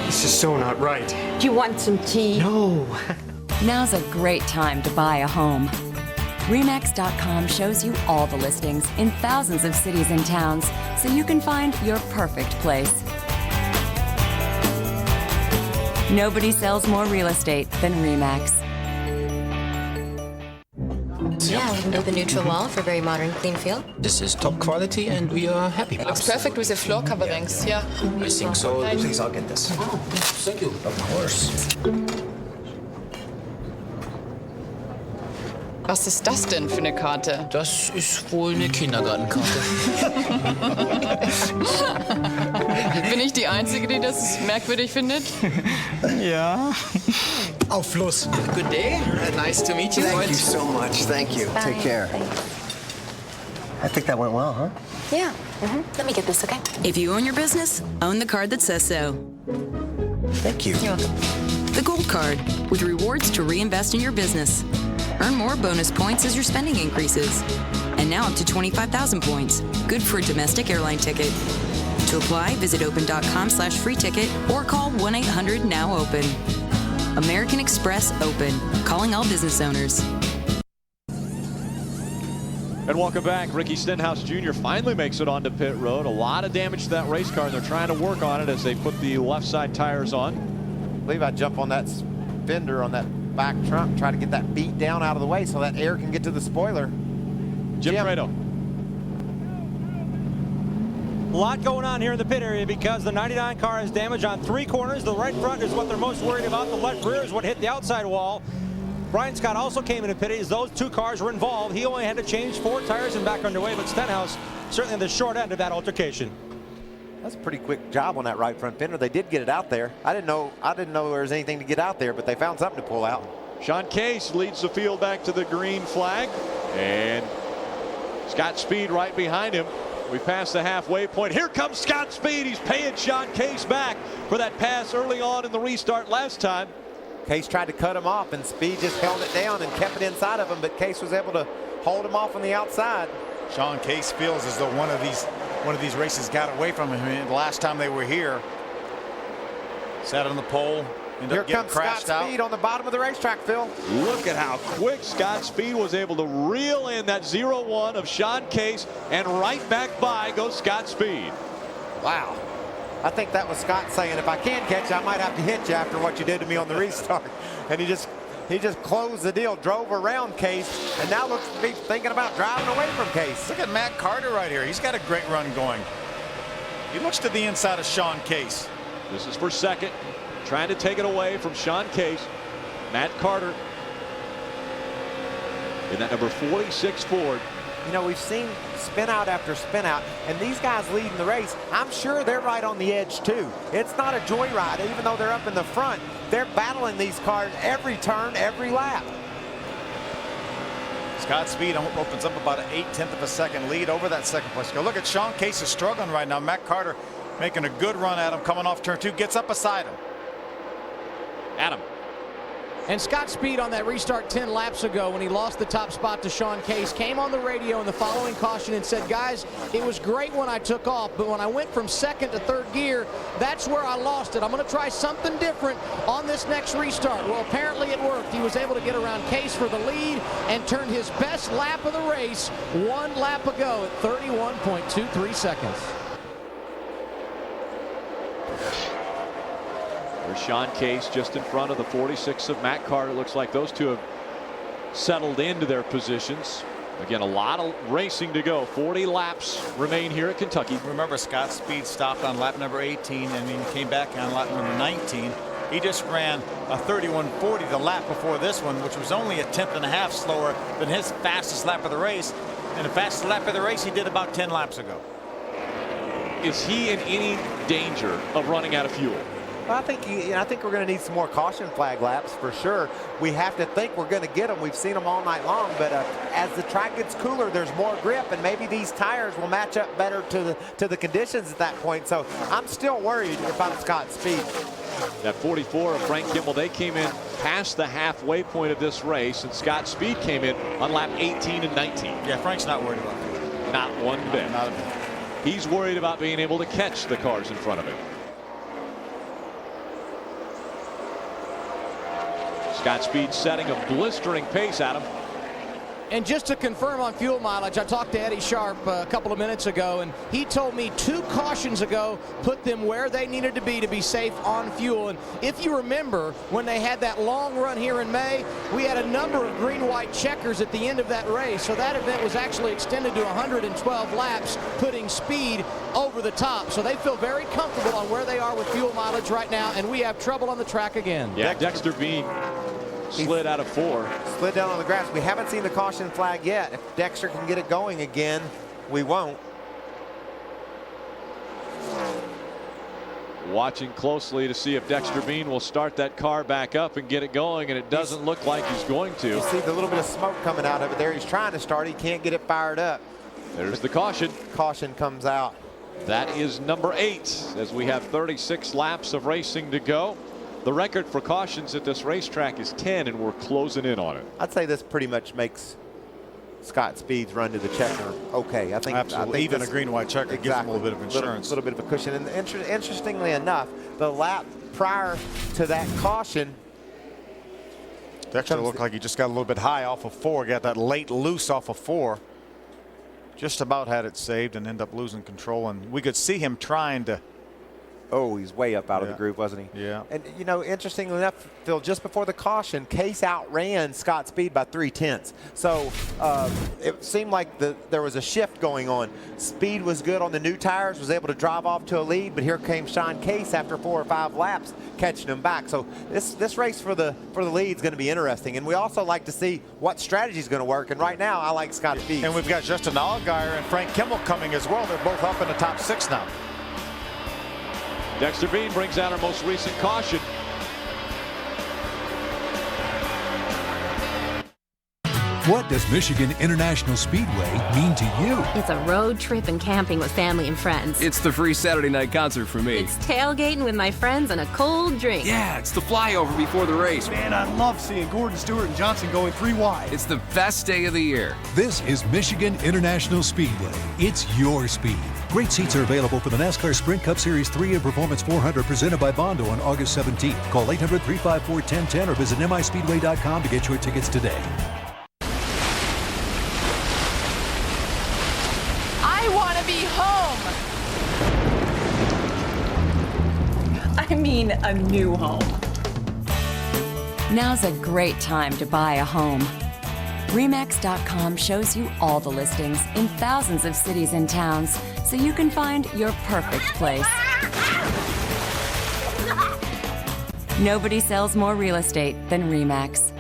This is so not right. Do you want some tea? No. Now's a great time to buy a home. RE/MAX.com shows you all the listings in thousands of cities and towns, so you can find your perfect place. Nobody sells more real estate than RE/MAX. Yeah, we can build a neutral wall for a very modern, clean feel. This is top quality and we are happy. It looks perfect with the floor coverings, yeah. I think so. Please, I'll get this. Oh, thank you. Of course. Was ist das denn für eine Karte? Das ist wohl eine Kindergartenkarte. Bin ich die Einzige, die das merkwürdig findet? Ja. Auf Fluss. Good day. Nice to meet you. Thank you so much. Thank you. Bye. Take care. I think that went well, huh? Yeah. Let me get this, okay? If you own your business, own the card that says so. Thank you. You're welcome. The Gold Card, with rewards to reinvest in your business. Earn more bonus points as your spending increases. And now up to 25,000 points. Good for a domestic airline ticket. To apply, visit open.com/free ticket or call 1-800-NOW-OPEN. American Express Open, calling all business owners. And welcome back. Ricky Stenhouse Jr. finally makes it onto pit road. A lot of damage to that race car, and they're trying to work on it as they put the left side tires on. I believe I jump on that fender on that back trunk, try to get that beat down out of the way so that air can get to the spoiler. Jim Prado. A lot going on here in the pit area because the 99 car has damage on 3 corners. The right front is what they're most worried about. The left rear is what hit the outside wall. Brian Scott also came into pit as those 2 cars were involved. He only had to change 4 tires and back underway, but Stenhouse certainly on the short end of that altercation. That's a pretty quick job on that right front fender. They did get it out there. I didn't know there was anything to get out there, but they found something to pull out. Sean Case leads the field back to the green flag, and Scott Speed right behind him. We passed the halfway point. Here comes Scott Speed. He's paying Sean Case back for that pass early on in the restart last time. Case tried to cut him off, and Speed just held it down and kept it inside of him, but Case was able to hold him off on the outside. Sean Case feels as though one of these races got away from him the last time they were here. Sat on the pole. Here comes Scott Speed on the bottom of the racetrack, Phil. Look at how quick Scott Speed was able to reel in that 0-1 of Sean Case, and right back by goes Scott Speed. Wow. I think that was Scott saying, if I can't catch you, I might have to hit you after what you did to me on the restart. And he just closed the deal, drove around Case, and now looks to be thinking about driving away from Case. Look at Matt Carter right here. He's got a great run going. He looks to the inside of Sean Case. This is for second. Trying to take it away from Sean Case. Matt Carter in that number 46 Ford. You know, we've seen spin out after spin out, and these guys leading the race, I'm sure they're right on the edge too. It's not a joyride, even though they're up in the front. They're battling these cars every turn, every lap. Scott Speed opens up about an 0.8 of a second lead over that second place. Go look at Sean Case is struggling right now. Matt Carter making a good run at him, coming off turn 2, gets up beside him. Adam. And Scott Speed on that restart 10 laps ago when he lost the top spot to Sean Case came on the radio in the following caution and said, guys, it was great when I took off, but when I went from second to third gear, that's where I lost it. I'm going to try something different on this next restart. Well, apparently it worked. He was able to get around Case for the lead and turned his best lap of the race 1 lap ago at 31.23 seconds. There's Sean Case just in front of the 46 of Matt Carter. Looks like those two have settled into their positions. Again, a lot of racing to go. 40 laps remain here at Kentucky. Remember, Scott Speed stopped on lap number 18 and then came back on lap number 19. He just ran a 31.40 the lap before this one, which was only 1/10 and a half slower than his fastest lap of the race. And the fastest lap of the race he did about 10 laps ago. Is he in any danger of running out of fuel? Well, I think we're going to need some more caution flag laps for sure. We have to think we're going to get them. We've seen them all night long, but as the track gets cooler, there's more grip, and maybe these tires will match up better to the conditions at that point. So I'm still worried if I'm Scott Speed. That 44 of Frank Kimmel, they came in past the halfway point of this race, and Scott Speed came in on lap 18 and 19. Yeah, Frank's not worried about that. Not one bit. Not a bit. He's worried about being able to catch the cars in front of him. Scott Speed setting a blistering pace, Adam. And just to confirm on fuel mileage, I talked to Eddie Sharp a couple of minutes ago, and he told me 2 cautions ago put them where they needed to be safe on fuel. And if you remember, when they had that long run here in May, we had a number of green-white checkers at the end of that race. So that event was actually extended to 112 laps, putting Speed over the top. So they feel very comfortable on where they are with fuel mileage right now, and we have trouble on the track again. Yeah, Dexter Bean slid out of 4. Slid down on the grass. We haven't seen the caution flag yet. If Dexter can get it going again, we won't. Watching closely to see if Dexter Bean will start that car back up and get it going, and it doesn't look like he's going to. You see the little bit of smoke coming out of it there. He's trying to start. He can't get it fired up. There's the caution. Caution comes out. That is number 8 as we have 36 laps of racing to go. The record for cautions at this racetrack is 10, and we're closing in on it. I'd say this pretty much makes Scott Speed's run to the checker okay. I think absolutely. Even a green-white checker gives him a little bit of insurance. A little bit of a cushion. And interestingly enough, the lap prior to that caution, Dexter looked like he just got a little bit high off of 4. Got that late loose off of 4. Just about had it saved and ended up losing control. And we could see him trying to. Oh, he's way up out of the groove, wasn't he? Yeah. And, you know, interestingly enough, Phil, just before the caution, Case outran Scott Speed by 0.3. So it seemed like there was a shift going on. Speed was good on the new tires, was able to drive off to a lead, but here came Sean Case after 4 or 5 laps, catching him back. So this race for the lead is going to be interesting. And we also like to see what strategy is going to work. And right now, I like Scott Speed. And we've got Justin Allgaier and Frank Kimmel coming as well. They're both up in the top 6 now. Dexter Bean brings out our most recent caution. What does Michigan International Speedway mean to you? It's a road trip and camping with family and friends. It's the free Saturday night concert for me. It's tailgating with my friends and a cold drink. Yeah, it's the flyover before the race. Man, I love seeing Gordon Stewart and Johnson going 3 wide. It's the best day of the year. This is Michigan International Speedway. It's your speed. Great seats are available for the NASCAR Sprint Cup Series 3 and Performance 400 presented by Bondo on August 17th. Call 800-354-1010 or visit mispeedway.com to get your tickets today. I want to be home. I mean, a new home. Now's a great time to buy a home. RE/MAX.com shows you all the listings in thousands of cities and towns so you can find your perfect place. Nobody sells more real estate than RE/MAX.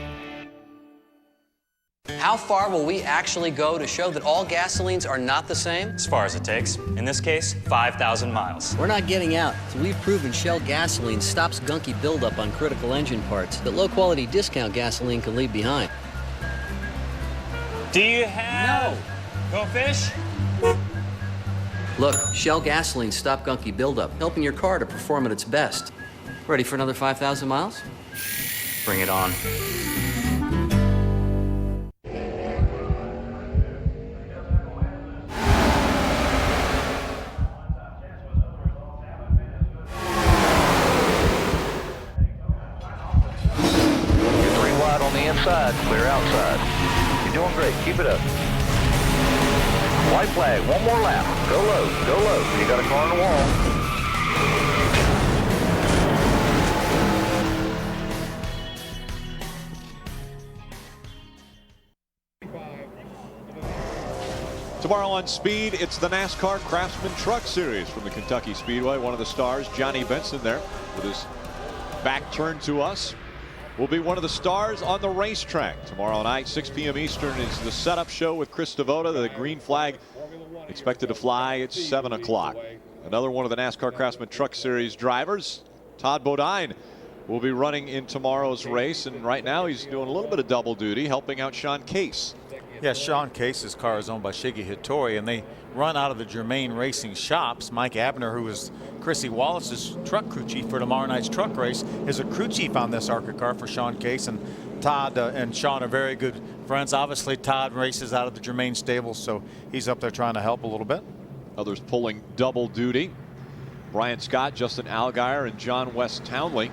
How far will we actually go to show that all gasolines are not the same? As far as it takes. In this case, 5,000 miles. We're not getting out. So we've proven Shell gasoline stops gunky buildup on critical engine parts that low-quality discount gasoline can leave behind. Do you have... No. Go fish? Look, Shell gasoline stop gunky buildup, helping your car to perform at its best. Ready for another 5,000 miles? Bring it on. Inside, clear outside. You're doing great. Keep it up. White flag. One more lap. Go low. Go low. You got a car on the wall. Tomorrow on Speed, it's the NASCAR Craftsman Truck Series from the Kentucky Speedway. One of the stars, Johnny Benson, there with his back turned to us, will be one of the stars on the racetrack. Tomorrow night, 6 p.m. Eastern, is the setup show with Chris Devoto. The green flag expected to fly at 7 o'clock. Another one of the NASCAR Craftsman Truck Series drivers, Todd Bodine, will be running in tomorrow's race. And right now, he's doing a little bit of double duty, helping out Sean Case. Yeah, Sean Case's car is owned by Shiggy Hattori, and they run out of the Germain Racing shops. Mike Abner, who is Chrissy Wallace's truck crew chief for tomorrow night's truck race, is a crew chief on this ARCA car for Sean Case. And Todd and Sean are very good friends. Obviously, Todd races out of the Germain stables, so he's up there trying to help a little bit. Others pulling double duty. Brian Scott, Justin Allgaier, and John West Townley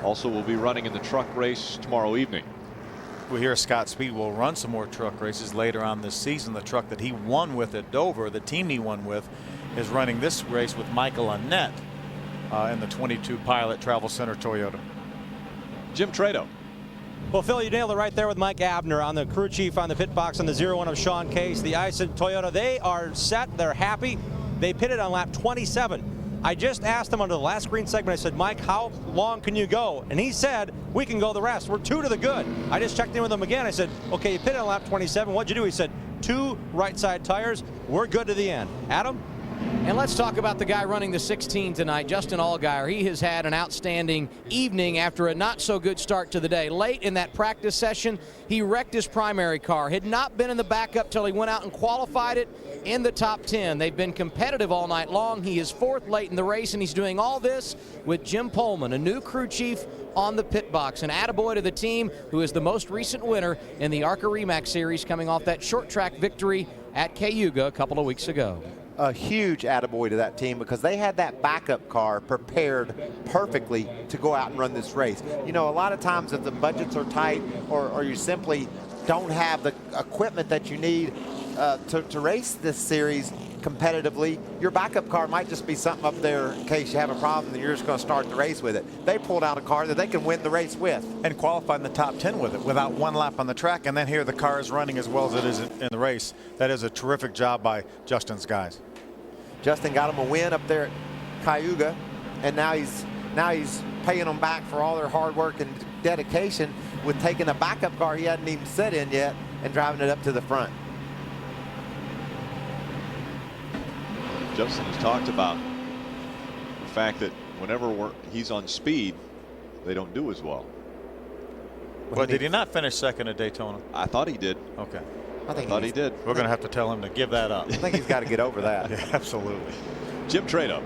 also will be running in the truck race tomorrow evening. We hear Scott Speed will run some more truck races later on this season. The truck that he won with at Dover, the team he won with, is running this race with Michael Annette in the 22 Pilot Travel Center Toyota. Jim Trado. Well, Phil, you nailed it right there with Mike Abner on the crew chief on the pit box on the 0-1 of Sean Case. The Ison Toyota, they are set. They're happy. They pitted on lap 27. I just asked him under the last green segment, I said, Mike, how long can you go? And he said, we can go the rest. We're 2 to the good. I just checked in with him again. I said, okay, you pitted on lap 27. What'd you do? He said, 2 right side tires. We're good to the end. Adam? And let's talk about the guy running the 16 tonight, Justin Allgaier. He has had an outstanding evening after a not so good start to the day. Late in that practice session, he wrecked his primary car. Had not been in the backup till he went out and qualified it in the top 10. They've been competitive all night long. He is 4th late in the race, and he's doing all this with Jim Pullman, a new crew chief on the pit box. An attaboy to the team, who is the most recent winner in the ARCA RE/MAX series, coming off that short track victory at Cayuga a couple of weeks ago. A huge attaboy to that team, because they had that backup car prepared perfectly to go out and run this race. You know, a lot of times if the budgets are tight or you simply don't have the equipment that you need to race this series competitively, your backup car might just be something up there in case you have a problem and you're just going to start the race with it. They pulled out a car that they can win the race with. And qualified in the top 10 with it without 1 lap on the track, and then here the car is running as well as it is in the race. That is a terrific job by Justin's guys. Justin got him a win up there at Cayuga, and now he's paying them back for all their hard work and dedication with taking a backup car he hadn't even set in yet and driving it up to the front. Justin has talked about the fact that whenever he's on speed, they don't do as well. Well, did he not finish second at Daytona? I thought he did. Okay. I thought he did. We're going to have to tell him to give that up. I think he's got to get over that. Yeah, absolutely. Jim Trado.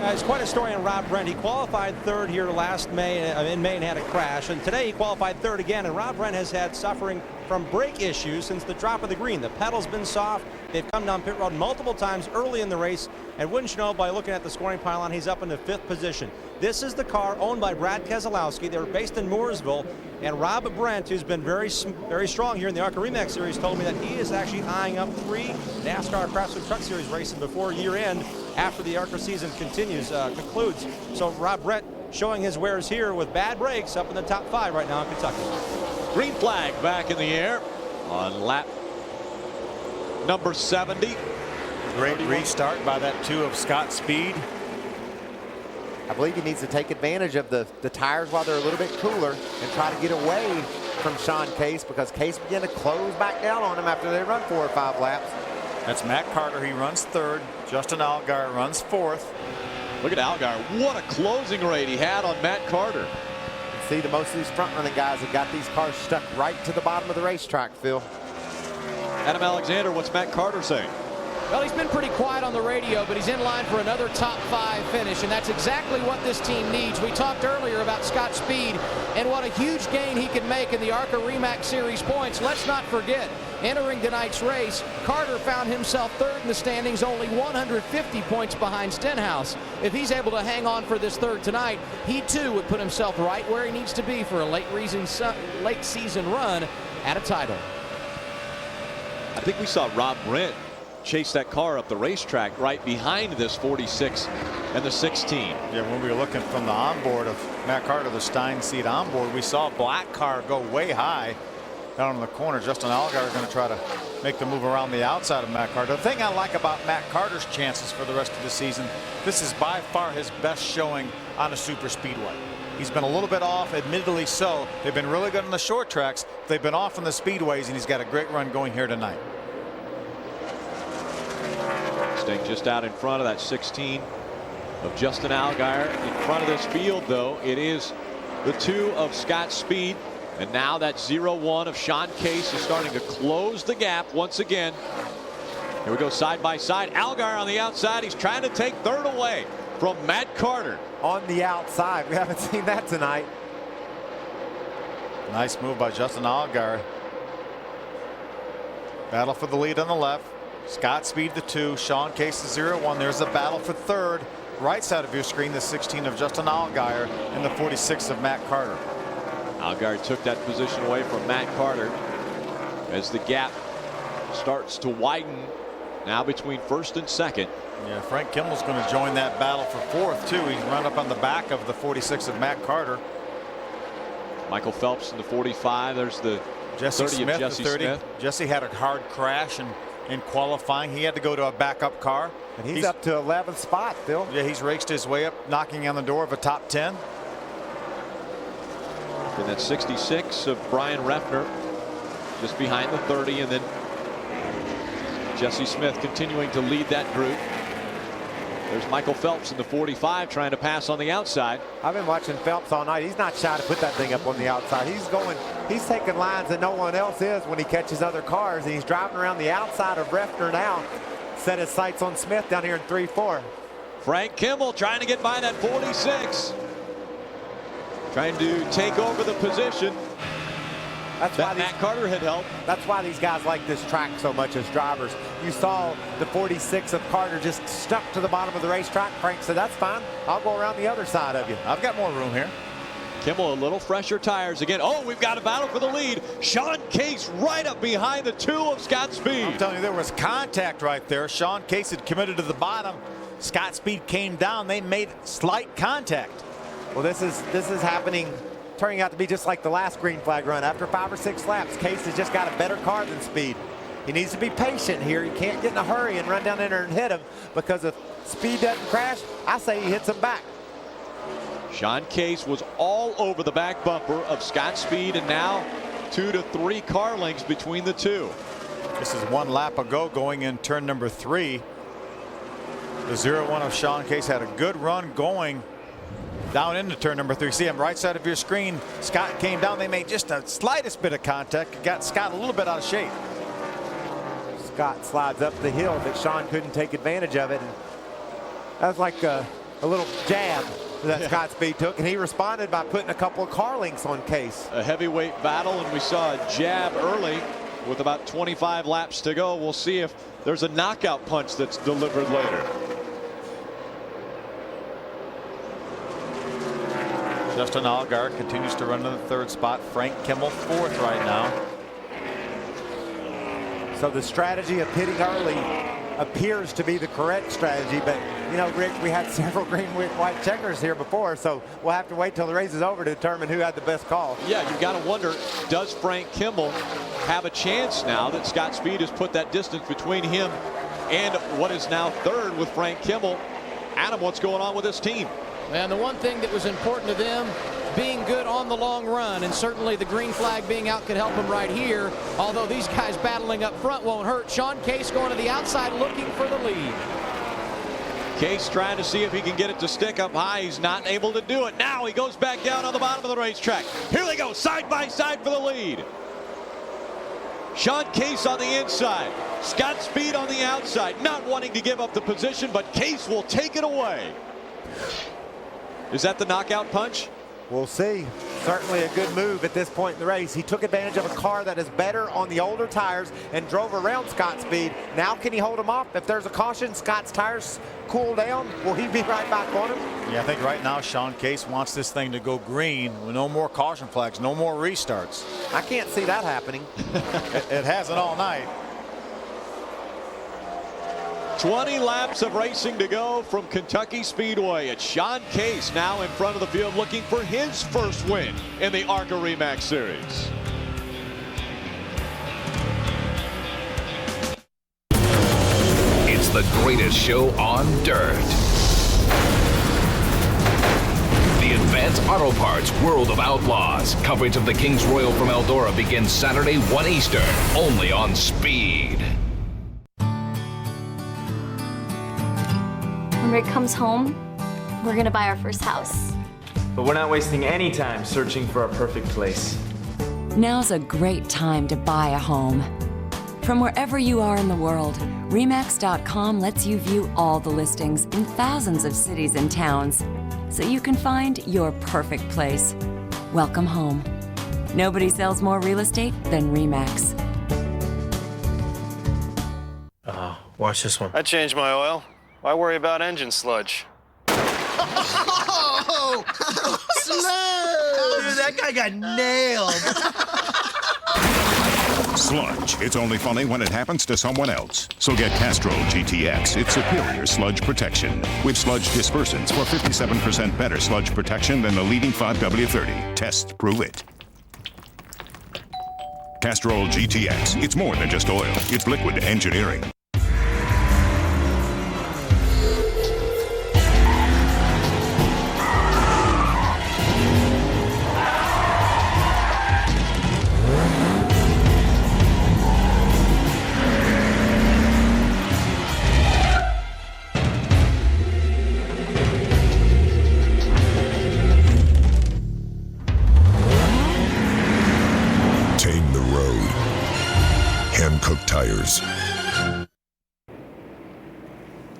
It's quite a story on Rob Brent. He qualified third here last May, in May, and had a crash. And today he qualified third again. And Rob Brent has had suffering from brake issues since the drop of the green. The pedal's been soft. They've come down pit road multiple times early in the race. And wouldn't you know, by looking at the scoring pylon, he's up in the 5th position. This is the car owned by Brad Keselowski. They were based in Mooresville. And Rob Brent, who's been very strong here in the ARCA Remax Series, told me that he is actually eyeing up 3 NASCAR Craftsman Truck Series races before year end, after the ARCA season concludes. So Rob Brent showing his wares here with bad brakes up in the top 5 right now in Kentucky. Green flag back in the air on lap number 70. Great restart by that 2 of Scott Speed. I believe he needs to take advantage of the tires while they're a little bit cooler and try to get away from Sean Case, because Case began to close back down on him after they run 4 or 5 laps. That's Matt Carter. He runs 3rd. Justin Allgaier runs 4th. Look at Allgaier. What a closing rate he had on Matt Carter. See, most of these front-running guys have got these cars stuck right to the bottom of the racetrack, Phil. Adam Alexander, what's Matt Carter saying? Well, he's been pretty quiet on the radio, but he's in line for another top 5 finish, and that's exactly what this team needs. We talked earlier about Scott Speed and what a huge gain he can make in the ARCA Remax Series points. Let's not forget, entering tonight's race, Carter found himself 3rd in the standings, only 150 points behind Stenhouse. If he's able to hang on for this 3rd tonight, he too would put himself right where he needs to be for a late season run at a title. I think we saw Rob Brent chase that car up the racetrack right behind this 46 and the 16. Yeah, when we were looking from the onboard of Matt Carter, the Stein seat onboard, we saw a black car go way high down in the corner. Justin Allgaier is going to try to make the move around the outside of Matt Carter. The thing I like about Matt Carter's chances for the rest of the season, this is by far his best showing on a super speedway. He's been a little bit off, admittedly so. They've been really good on the short tracks. They've been off on the speedways, and he's got a great run going here tonight. Staying just out in front of that 16 of Justin Allgaier. In front of this field, though, it is the 2 of Scott Speed. And now that 0-1 of Sean Case is starting to close the gap once again. Here we go side by side. Allgaier on the outside. He's trying to take 3rd away from Matt Carter. On the outside. We haven't seen that tonight. Nice move by Justin Allgaier. Battle for the lead on the left. Scott Speed the 2, Sean Case the 0-1. There's a battle for 3rd. Right side of your screen, the 16 of Justin Allgaier and the 46 of Matt Carter. Allgaier took that position away from Matt Carter as the gap starts to widen now between 1st and 2nd. Yeah, Frank Kimmel's going to join that battle for 4th too. He's run up on the back of the 46 of Matt Carter. Michael Phelps in the 45. There's the Jesse 30 Smith, of Jesse the 30. Smith. Jesse had a hard crash in qualifying. He had to go to a backup car. And he's up to 11th spot, Phil. Yeah, he's raced his way up, knocking on the door of a top 10. And that 66 of Brian Reffner just behind the 30, and then Jesse Smith continuing to lead that group. There's Michael Phelps in the 45 trying to pass on the outside. I've been watching Phelps all night. He's not shy to put that thing up on the outside. He's taking lines that no one else is when he catches other cars, and he's driving around the outside of Reffner now. Set his sights on Smith down here in 3-4. Frank Kimmel trying to get by that 46. Trying to take over the position That's that why Matt Carter had helped. That's why these guys like this track so much as drivers. You saw the 46 of Carter just stuck to the bottom of the racetrack. Frank said, that's fine. I'll go around the other side of you. I've got more room here. Kimmel a little fresher tires again. Oh, we've got a battle for the lead. Sean Case right up behind the 2 of Scott Speed. I'm telling you, there was contact right there. Sean Case had committed to the bottom. Scott Speed came down. They made slight contact. Well, this is happening, turning out to be just like the last green flag run. After 5 or 6 laps, Case has just got a better car than Speed. He needs to be patient here. He can't get in a hurry and run down in there and hit him, because if Speed doesn't crash, I say he hits him back. Sean Case was all over the back bumper of Scott Speed, and now 2 to 3 car lengths between the 2. This is 1 lap ago going in turn number 3. The 0-1 of Sean Case had a good run going Down into turn number 3. See, on the right side of your screen, Scott came down. They made just the slightest bit of contact. It got Scott a little bit out of shape. Scott slides up the hill, but Sean couldn't take advantage of it. And that was like a little jab that Scott Speed took, and he responded by putting a couple of car links on Case. A heavyweight battle, and we saw a jab early with about 25 laps to go. We'll see if there's a knockout punch that's delivered later. Justin Allgaier continues to run in the 3rd spot. Frank Kimmel 4th right now. So the strategy of pitting early appears to be the correct strategy, but you know, Rick, we had several green white checkers here before, so we'll have to wait till the race is over to determine who had the best call. Yeah, you've got to wonder, does Frank Kimmel have a chance now that Scott Speed has put that distance between him and what is now 3rd with Frank Kimmel? Adam, what's going on with this team? And the one thing that was important to them, being good on the long run, and certainly the green flag being out could help them right here, although these guys battling up front won't hurt. Sean Case going to the outside looking for the lead. Case trying to see if he can get it to stick up high. He's not able to do it. Now he goes back down on the bottom of the racetrack. Here they go, side by side for the lead. Sean Case on the inside. Scott Speed on the outside. Not wanting to give up the position, but Case will take it away. Is that the knockout punch? We'll see. Certainly a good move at this point in the race. He took advantage of a car that is better on the older tires and drove around Scott Speed. Now can he hold him off? If there's a caution, Scott's tires cool down, will he be right back on him? Yeah, I think right now Sean Case wants this thing to go green with no more caution flags, no more restarts. I can't see that happening. It hasn't all night. 20 laps of racing to go from Kentucky Speedway. It's Sean Case now in front of the field looking for his first win in the ARCA REMAX Series. It's the greatest show on dirt. The Advanced Auto Parts World of Outlaws. Coverage of the King's Royal from Eldora begins Saturday 1 Eastern, only on Speed. When Rick comes home, we're gonna buy our first house. But we're not wasting any time searching for our perfect place. Now's a great time to buy a home. From wherever you are in the world, RE/MAX.com lets you view all the listings in thousands of cities and towns, so you can find your perfect place. Welcome home. Nobody sells more real estate than RE/MAX. Watch this one. I changed my oil. Why worry about engine sludge? Oh, Dude, that guy got nailed. Sludge. It's only funny when it happens to someone else. So get Castrol GTX. It's superior sludge protection. With sludge dispersants for 57% better sludge protection than the leading 5W30. Tests prove it. Castrol GTX. It's more than just oil. It's liquid engineering. Tires.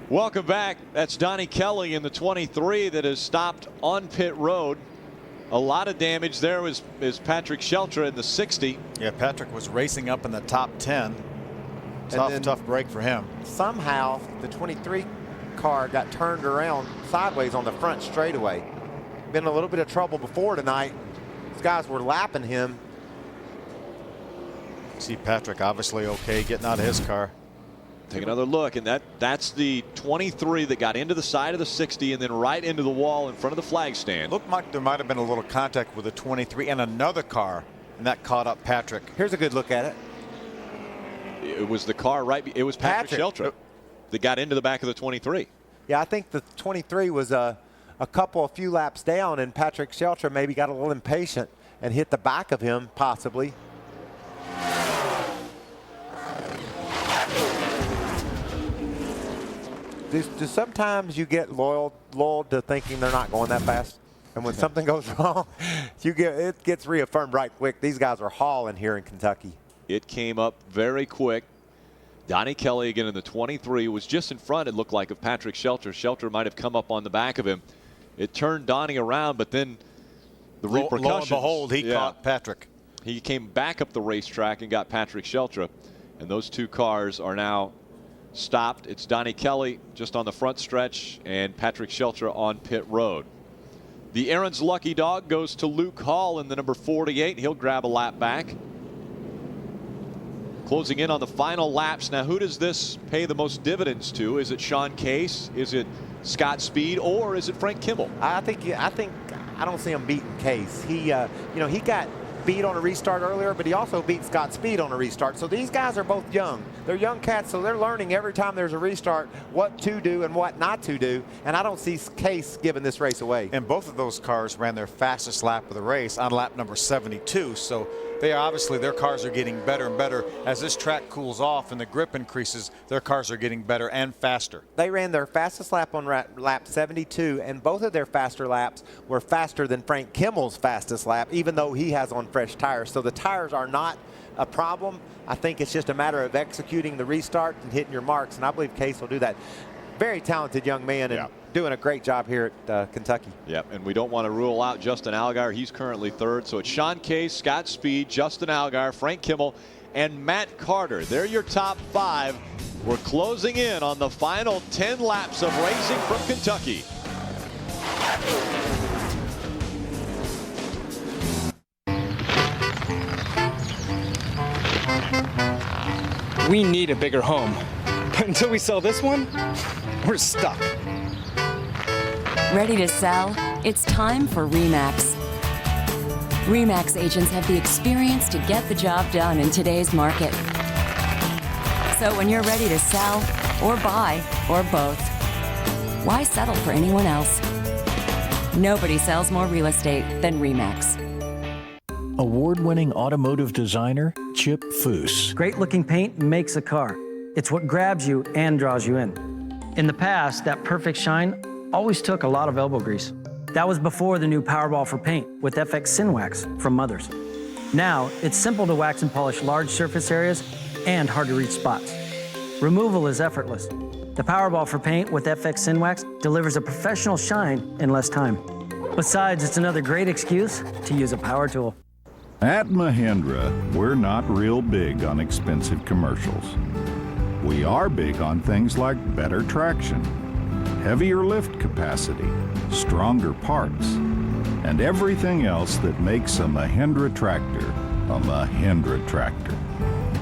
Welcome back. That's Donnie Kelly in the 23 that has stopped on pit road. A lot of damage there is Patrick Sheltra in the 60. Yeah, Patrick was racing up in the top 10. Tough break for him. Somehow the 23 car got turned around sideways on the front straightaway. Been in a little bit of trouble before tonight. These guys were lapping him. See Patrick obviously okay getting out of his car. Take another look, and that's the 23 that got into the side of the 60 and then right into the wall in front of the flag stand. Looked like there might have been a little contact with the 23 and another car, and that caught up Patrick. Here's a good look at it. It was the car right. It was Patrick Sheltra that got into the back of the 23. Yeah, I think the 23 was a few laps down, and Patrick Sheltra maybe got a little impatient and hit the back of him possibly. Do sometimes you get loyal to thinking they're not going that fast? And when something goes wrong, it gets reaffirmed right quick. These guys are hauling here in Kentucky. It came up very quick. Donnie Kelly again in the 23 was just in front, it looked like, of Patrick Shelter. Shelter might have come up on the back of him. It turned Donnie around, but then the repercussions. Lo and behold, he caught Patrick. He came back up the racetrack and got Patrick Shelter. And those two cars are now stopped. It's Donnie Kelly just on the front stretch and Patrick Shelter on pit road. The Aaron's lucky dog goes to Luke Hall in the number 48. He'll grab a lap back. Closing in on the final laps. Now, who does this pay the most dividends to? Is it Sean Case? Is it Scott Speed? Or is it Frank Kimmel? I don't see him beating Case. He got beat on a restart earlier, but he also beat Scott Speed on a restart. So these guys are both young. They're young cats, so they're learning every time there's a restart what to do and what not to do. And I don't see Case giving this race away. And both of those cars ran their fastest lap of the race on lap number 72. So they obviously, their cars are getting better and better. As this track cools off and the grip increases, their cars are getting better and faster. They ran their fastest lap on lap 72, and both of their faster laps were faster than Frank Kimmel's fastest lap, even though he has on fresh tires. So the tires are not a problem. I think it's just a matter of executing the restart and hitting your marks, and I believe Case will do that. Very talented young man and doing a great job here at Kentucky. Yep, and we don't want to rule out Justin Allgaier. He's currently third. So it's Sean Case, Scott Speed, Justin Allgaier, Frank Kimmel, and Matt Carter. They're your top 5. We're closing in on the final 10 laps of racing from Kentucky. We need a bigger home. But until we sell this one, we're stuck. Ready to sell? It's time for RE/MAX. RE/MAX agents have the experience to get the job done in today's market. So when you're ready to sell, or buy, or both, why settle for anyone else? Nobody sells more real estate than RE/MAX. Award-winning automotive designer Chip Foose. Great-looking paint makes a car. It's what grabs you and draws you in. In the past, that perfect shine always took a lot of elbow grease. That was before the new Powerball for paint with FX Synwax from Mothers. Now, it's simple to wax and polish large surface areas and hard-to-reach spots. Removal is effortless. The Powerball for paint with FX Synwax delivers a professional shine in less time. Besides, it's another great excuse to use a power tool. At Mahindra, we're not real big on expensive commercials. We are big on things like better traction, heavier lift capacity, stronger parts, and everything else that makes a Mahindra tractor a Mahindra tractor.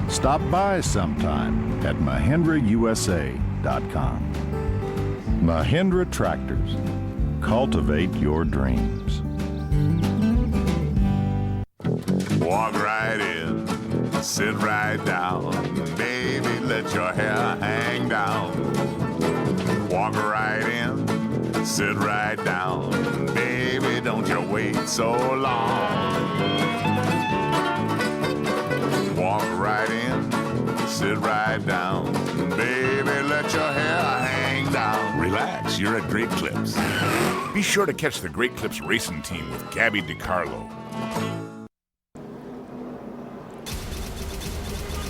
Stop by sometime at MahindraUSA.com. Mahindra Tractors. Cultivate your dreams. Walk right in, sit right down, baby, let your hair hang down. Walk right in, sit right down, baby, don't you wait so long. Walk right in, sit right down, baby, let your hair hang down. Relax, you're at Great Clips. Be sure to catch the Great Clips racing team with Gabby DiCarlo.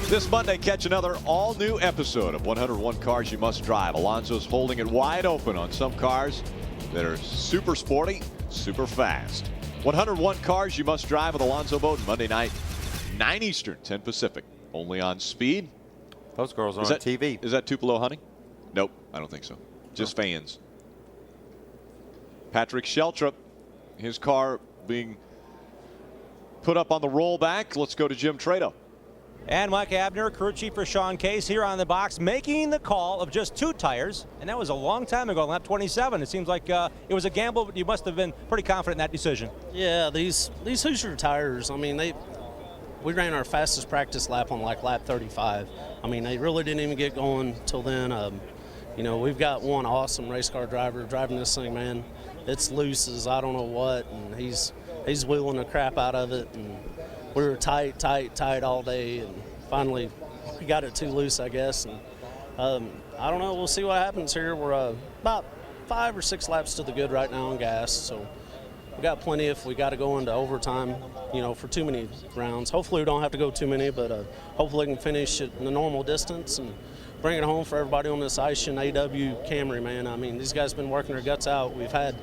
This Monday, catch another all-new episode of 101 Cars You Must Drive. Alonso's holding it wide open on some cars that are super sporty, super fast. 101 Cars You Must Drive with Alonso Bowden, Monday night, 9 Eastern, 10 Pacific. Only on Speed. Those girls are on TV. Is that Tupelo Honey? Nope, I don't think so. Just fans. Patrick Shelter, his car being put up on the rollback. Let's go to Jim Trado. And Mike Abner, crew chief for Sean Case, here on the box, making the call of just 2 tires. And that was a long time ago, lap 27. It seems like it was a gamble, but you must have been pretty confident in that decision. Yeah, these Hoosier tires, I mean, we ran our fastest practice lap on like lap 35. I mean, they really didn't even get going till then. You know, we've got one awesome race car driver driving this thing, man. It's loose as I don't know what, and he's wheeling the crap out of it. And we were tight all day, and finally we got it too loose, I guess. And I don't know. We'll see what happens here. We're about 5 or 6 laps to the good right now on gas, so we got plenty if we got to go into overtime, you know, for too many rounds. Hopefully we don't have to go too many, but hopefully we can finish it in the normal distance and bring it home for everybody on this Ishin AW Camry, man. I mean, these guys have been working their guts out. We've had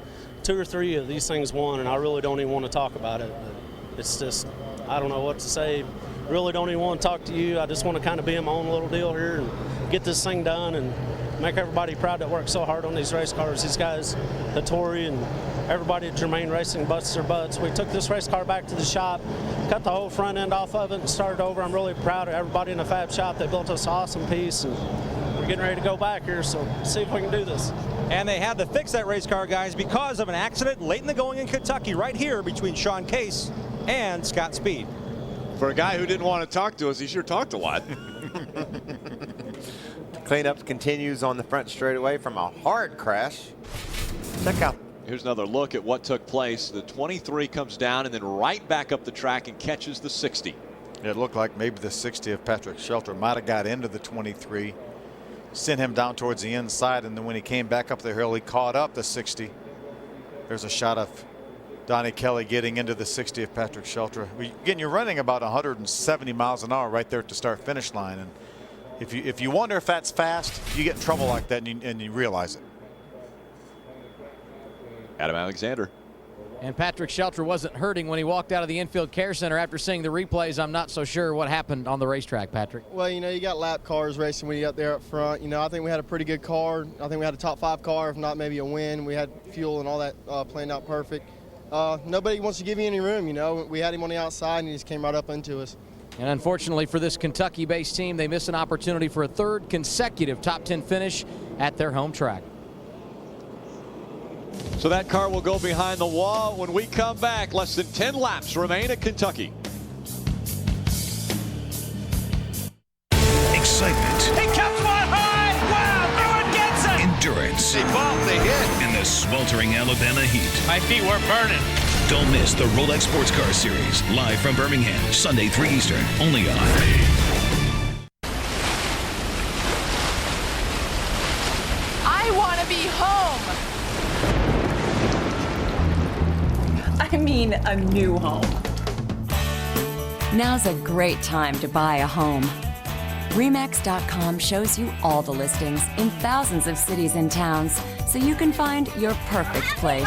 2 or 3 of these things won, and I really don't even want to talk about it. But it's just, I don't know what to say. Really don't even want to talk to you. I just want to kind of be in my own little deal here and get this thing done and make everybody proud that worked so hard on these race cars. These guys, Hattori and everybody at Germain Racing, busts their butts. We took this race car back to the shop, cut the whole front end off of it and started over. I'm really proud of everybody in the fab shop. They built us an awesome piece, and we're getting ready to go back here, so see if we can do this. And they had to fix that race car, guys, because of an accident late in the going in Kentucky, right here between Sean Case and Scott Speed. For a guy who didn't want to talk to us, he sure talked a lot. Cleanup continues on the front straightaway from a hard crash. Check out. Here's another look at what took place. The 23 comes down and then right back up the track and catches the 60. It looked like maybe the 60 of Patrick Shelter might have got into the 23, sent him down towards the inside, and then when he came back up the hill, he caught up the 60. There's a shot of Donnie Kelly getting into the 60 of Patrick Shelter. Again, you're running about 170 miles an hour right there at the start-finish line, and if you wonder if that's fast, you get in trouble like that and you realize it. Adam Alexander. And Patrick Shelter wasn't hurting when he walked out of the infield care center after seeing the replays. I'm not so sure what happened on the racetrack, Patrick. Well, you know, you got lap cars racing when you got there up front. You know, I think we had a pretty good car. I think we had a top 5 car, if not maybe a win. We had fuel and all that planned out perfect. Nobody wants to give you any room, you know. We had him on the outside and he just came right up into us. And unfortunately for this Kentucky-based team, they miss an opportunity for a 3rd consecutive top 10 finish at their home track. So that car will go behind the wall when we come back. Less than 10 laps remain at Kentucky. Excitement. He kept one high. Wow, Ewan gets it. Endurance. He bought the hit. And the sweltering Alabama heat. My feet were burning. Don't miss the Rolex Sports Car Series, live from Birmingham, Sunday 3 Eastern, only on. I want to be home. I mean, a new home. Now's a great time to buy a home. RE/MAX.com shows you all the listings in thousands of cities and towns, so you can find your perfect place.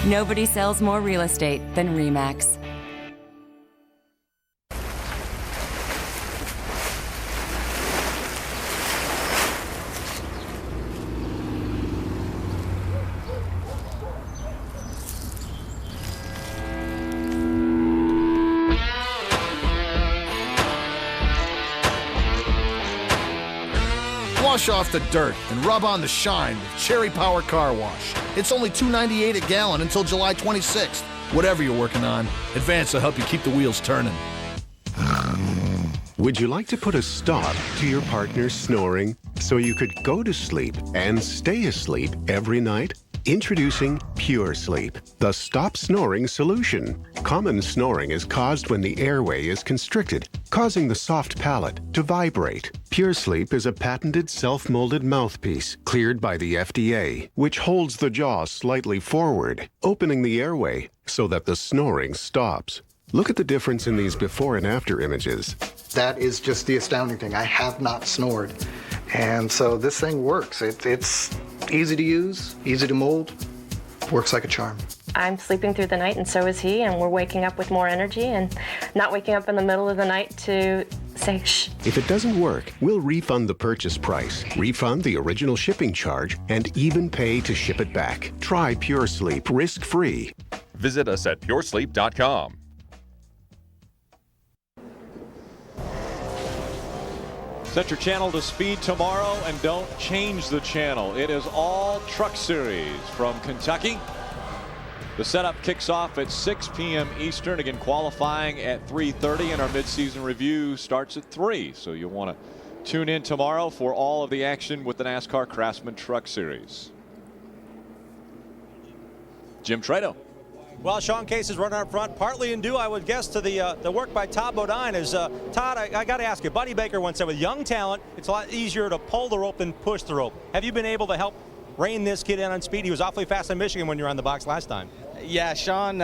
Nobody sells more real estate than RE/MAX. Wash off the dirt and rub on the shine with Cherry Power Car Wash. It's only $2.98 a gallon until July 26th. Whatever you're working on, Advance will help you keep the wheels turning. Would you like to put a stop to your partner's snoring so you could go to sleep and stay asleep every night? Introducing Pure Sleep, the stop snoring solution. Common snoring is caused when the airway is constricted, causing the soft palate to vibrate. Pure Sleep is a patented self-molded mouthpiece cleared by the FDA, which holds the jaw slightly forward, opening the airway so that the snoring stops. Look at the difference in these before and after images. That is just the astounding thing. I have not snored. And so this thing works. It's easy to use, easy to mold, works like a charm. I'm sleeping through the night and so is he, and we're waking up with more energy and not waking up in the middle of the night to say shh. If it doesn't work, we'll refund the purchase price, refund the original shipping charge, and even pay to ship it back. Try Pure Sleep risk-free. Visit us at puresleep.com. Set your channel to speed tomorrow and don't change the channel. It is all Truck Series from Kentucky. The setup kicks off at 6 p.m. Eastern. Again, qualifying at 3:30, and our midseason review starts at 3. So you'll want to tune in tomorrow for all of the action with the NASCAR Craftsman Truck Series. Jim Trado. Well, Sean Case is running up front, partly in due, I would guess, to the work by Todd Bodine. Todd, I got to ask you, Buddy Baker once said with young talent, it's a lot easier to pull the rope than push the rope. Have you been able to help rein this kid in on speed. He was awfully fast in Michigan when you were on the box last time. Yeah, Sean,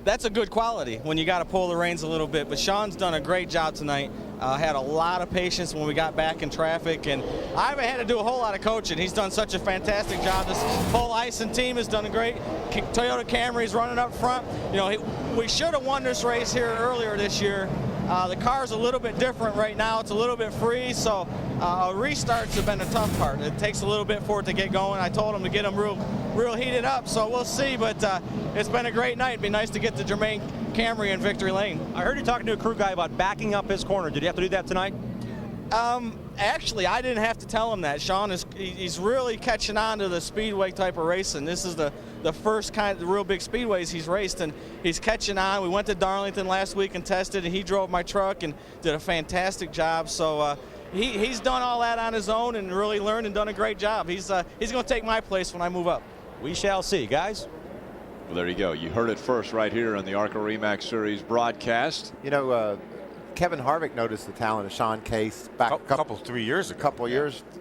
that's a good quality when you got to pull the reins a little bit. But Sean's done a great job tonight. Had a lot of patience when we got back in traffic, and I haven't had to do a whole lot of coaching. He's done such a fantastic job. This whole Ison team has done a great. Toyota Camry's running up front. You know, we should have won this race here earlier this year. The car's a little bit different right now. It's a little bit free, so restarts have been a tough part. It takes a little bit for it to get going. I told him to get them real heated up, so we'll see. But it's been a great night. It'd be nice to get the Germain Camry in victory lane. I heard you talking to a crew guy about backing up his corner. Did you have to do that tonight? Actually, I didn't have to tell him that. Sean he's really catching on to the speedway type of racing. This is the first kind of the real big speedways he's raced, and he's catching on. We went to Darlington last week and tested, and he drove my truck and did a fantastic job. So he's done all that on his own and really learned and done a great job. He's going to take my place when I move up. We shall see, guys. Well, there you go. You heard it first right here on the ARCA REMAX Series broadcast. You know, Kevin Harvick noticed the talent of Sean Case back a couple 3 years ago.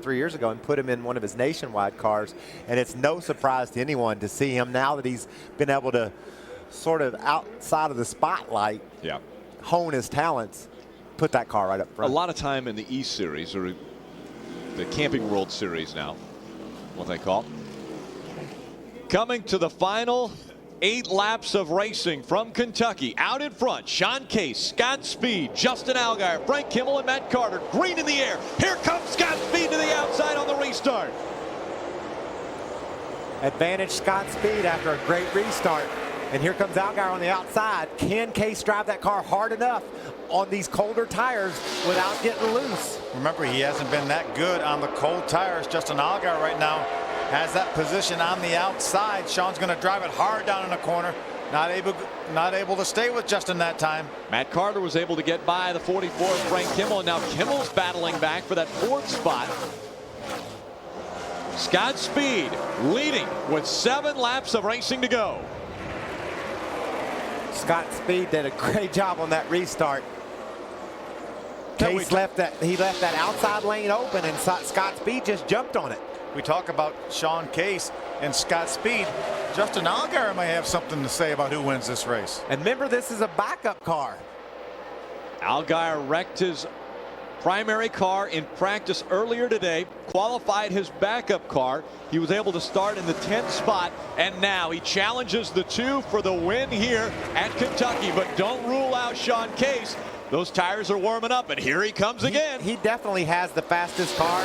3 years ago, and put him in one of his nationwide cars. And it's no surprise to anyone to see him now that he's been able to sort of outside of the spotlight, hone his talents, put that car right up front. A lot of time in the E Series, or the Camping World Series now, what they call. Coming to the final 8 laps of racing from Kentucky. Out in front, Sean Case, Scott Speed, Justin Allgaier, Frank Kimmel, and Matt Carter. Green in the air. Here comes Scott Speed to the outside on the restart. Advantage Scott Speed after a great restart. And here comes Allgaier on the outside. Can Case drive that car hard enough on these colder tires without getting loose? Remember, he hasn't been that good on the cold tires. Justin Allgaier right now has that position on the outside. Sean's going to drive it hard down in the corner. Not able to stay with Justin that time. Matt Carter was able to get by the 44 Frank Kimmel, and now Kimmel's battling back for that 4th spot. Scott Speed leading with 7 laps of racing to go. Scott Speed did a great job on that restart. Case left that outside lane open, and Scott Speed just jumped on it. We talk about Sean Case and Scott Speed. Justin Allgaier may have something to say about who wins this race. And remember, this is a backup car. Allgaier wrecked his primary car in practice earlier today, qualified his backup car. He was able to start in the 10th spot, and now he challenges the 2 for the win here at Kentucky. But don't rule out Sean Case. Those tires are warming up, and here he comes again. He definitely has the fastest car,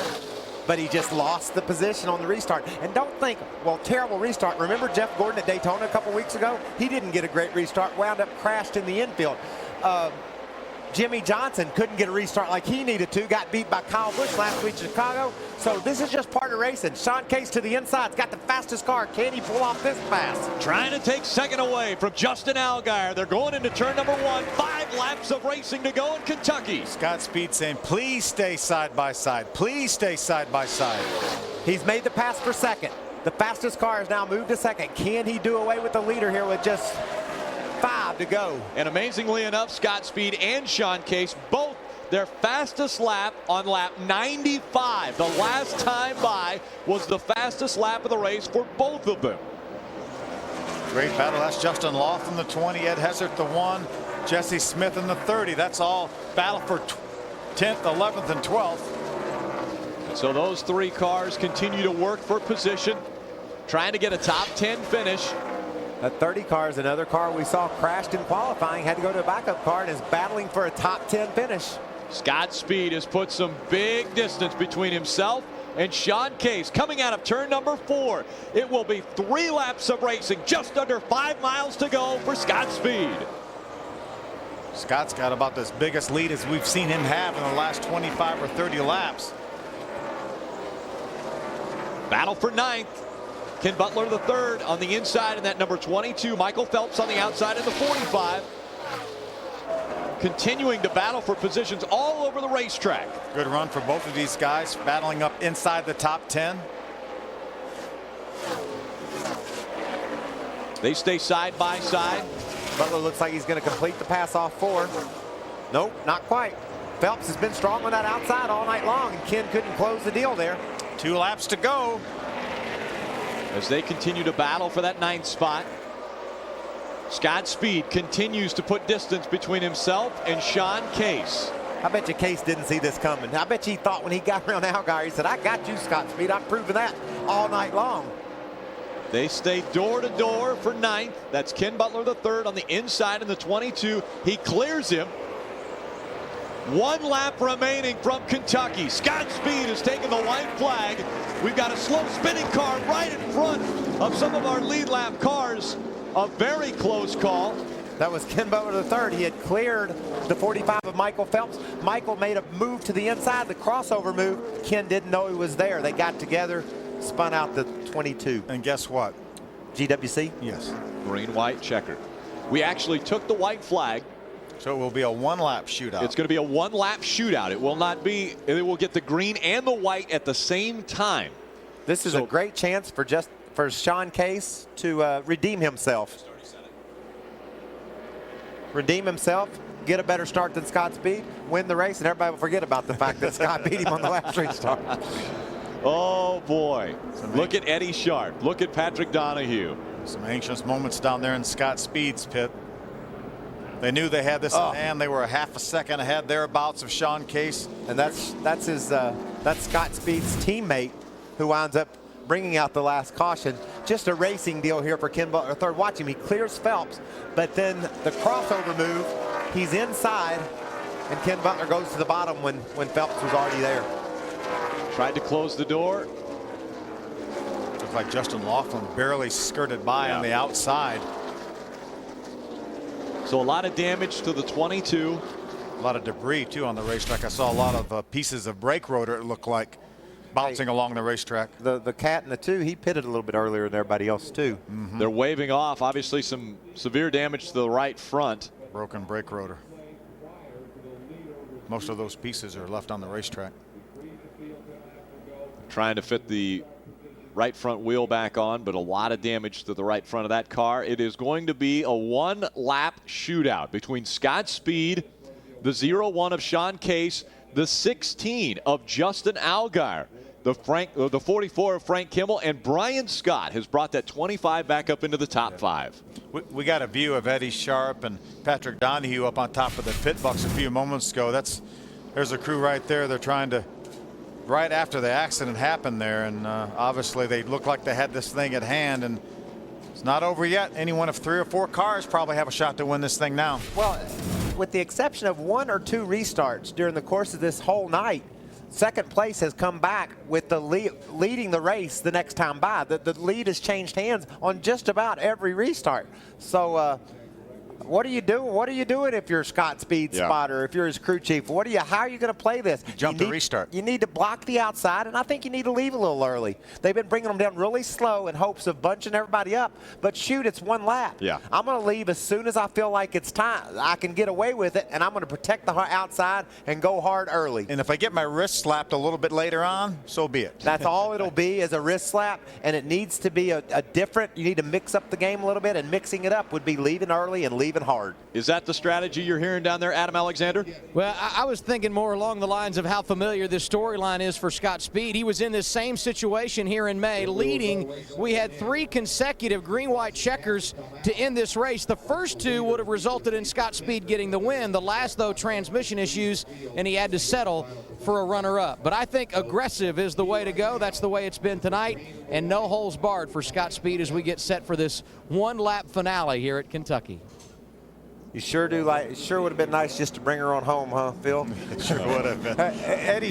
but he just lost the position on the restart. And don't think, well, terrible restart. Remember Jeff Gordon at Daytona a couple weeks ago? He didn't get a great restart, wound up crashed in the infield. Jimmy Johnson couldn't get a restart like he needed to, got beat by Kyle Busch last week in Chicago. So this is just part of racing. Sean Case to the inside's got the fastest car. Can he pull off this pass? Trying to take second away from Justin Allgaier. They're going into turn number 1. 5 laps of racing to go in Kentucky. Scott Speed saying, please stay side by side. Please stay side by side. He's made the pass for second. The fastest car has now moved to second. Can he do away with the leader here with just 5 to go? And amazingly enough, Scott Speed and Sean Case, both their fastest lap on lap 95. The last time by was the fastest lap of the race for both of them. Great battle. That's Justin Loth in the 20, Ed Hessert the 1, Jesse Smith in the 30. That's all battle for 10th, 11th, and 12th. So those 3 cars continue to work for position, trying to get a top 10 finish. That 30 car is another car we saw crashed in qualifying, had to go to a backup car, and is battling for a top 10 finish. Scott Speed has put some big distance between himself and Sean Case coming out of turn number 4. It will be 3 laps of racing, just under 5 miles to go for Scott Speed. Scott's got about as biggest lead as we've seen him have in the last 25 or 30 laps. Battle for 9th. Ken Butler the 3rd on the inside in that number 22. Michael Phelps on the outside in the 45. Continuing to battle for positions all over the racetrack. Good run for both of these guys, battling up inside the top 10. They stay side by side. Butler looks like he's going to complete the pass off 4. Nope, not quite. Phelps has been strong on that outside all night long, and Ken couldn't close the deal there. 2 laps to go. as they continue to battle for that 9th spot. Scott Speed continues to put distance between himself and Sean Case. I bet you Case didn't see this coming. I bet you he thought when he got around Algar, he said, I got you, Scott Speed. I've proven that all night long. They stay door to door for 9th. That's Ken Butler the third on the inside in the 22. He clears him. 1 lap remaining from Kentucky. Scott Speed has taken the white flag. We've got a slow spinning car right in front of some of our lead lap cars. A very close call. That was Ken Butler the third. He had cleared the 45 of Michael Phelps. Michael made a move to the inside, the crossover move. Ken didn't know he was there. They got together, spun out the 22. And guess what? GWC? Yes. Green, white, checker. We actually took the white flag. So it will be a 1-lap shootout. It's going to be a 1-lap shootout. It will not be, it will get the green and the white at the same time. This is a great chance for Sean Case to redeem himself. Redeem himself, get a better start than Scott Speed, win the race, and everybody will forget about the fact that Scott beat him on the last restart. Oh boy. Look at Eddie Sharp. Look at Patrick Donahue. Some anxious moments down there in Scott Speed's pit. They knew they had this in hand. They were a half a second ahead thereabouts of Sean Case. And that's Scott Speed's teammate who winds up bringing out the last caution. Just a racing deal here for Ken Butler third. Watch him, he clears Phelps, but then the crossover move, he's inside, and Ken Butler goes to the bottom when Phelps was already there. Tried to close the door. Looked like Justin Laughlin barely skirted by on the outside. So a lot of damage to the 22. A lot of debris too on the racetrack. I saw a lot of pieces of brake rotor, it looked like, bouncing along the racetrack. The cat and the 2, he pitted a little bit earlier than everybody else too. They're waving off. Obviously some severe damage to the right front. Broken brake rotor. Most of those pieces are left on the racetrack. Trying to fit the right front wheel back on, but a lot of damage to the right front of that car. It is going to be a 1-lap shootout between Scott Speed, the 0-1 of Sean Case, the 16 of Justin Allgaier, the 44 of Frank Kimmel, and Brian Scott has brought that 25 back up into the top 5. We got a view of Eddie Sharp and Patrick Donahue up on top of the pit box a few moments ago. There's a crew right there. They're trying to, right after the accident happened there, and obviously they look like they had this thing at hand, and it's not over yet. Any one of 3 or 4 cars probably have a shot to win this thing now. Well, with the exception of 1 or 2 restarts during the course of this whole night, second place has come back with the leading the race the next time by. The lead has changed hands on just about every restart. So what are you doing? What are you doing if you're Scott Speed's spotter, if you're his crew chief? How are you going to play this? Jump the restart. You need to block the outside, and I think you need to leave a little early. They've been bringing them down really slow in hopes of bunching everybody up, but shoot, it's 1 lap. Yeah. I'm going to leave as soon as I feel like it's time. I can get away with it, and I'm going to protect the outside and go hard early. And if I get my wrist slapped a little bit later on, so be it. That's all it'll be, is a wrist slap, and it needs to be a different. You need to mix up the game a little bit, and mixing it up would be leaving early and leaving hard. Is that the strategy you're hearing down there, Adam Alexander? Well, I was thinking more along the lines of how familiar this storyline is for Scott Speed. He was in this same situation here in May, leading. We had 3 consecutive green-white checkers to end this race. The first 2 would have resulted in Scott Speed getting the win. The last, though, transmission issues, and he had to settle for a runner-up. But I think aggressive is the way to go. That's the way it's been tonight, and no holes barred for Scott Speed as we get set for this 1-lap finale here at Kentucky. You sure do like. It sure would have been nice just to bring her on home, huh, Phil? It sure would have been. Eddie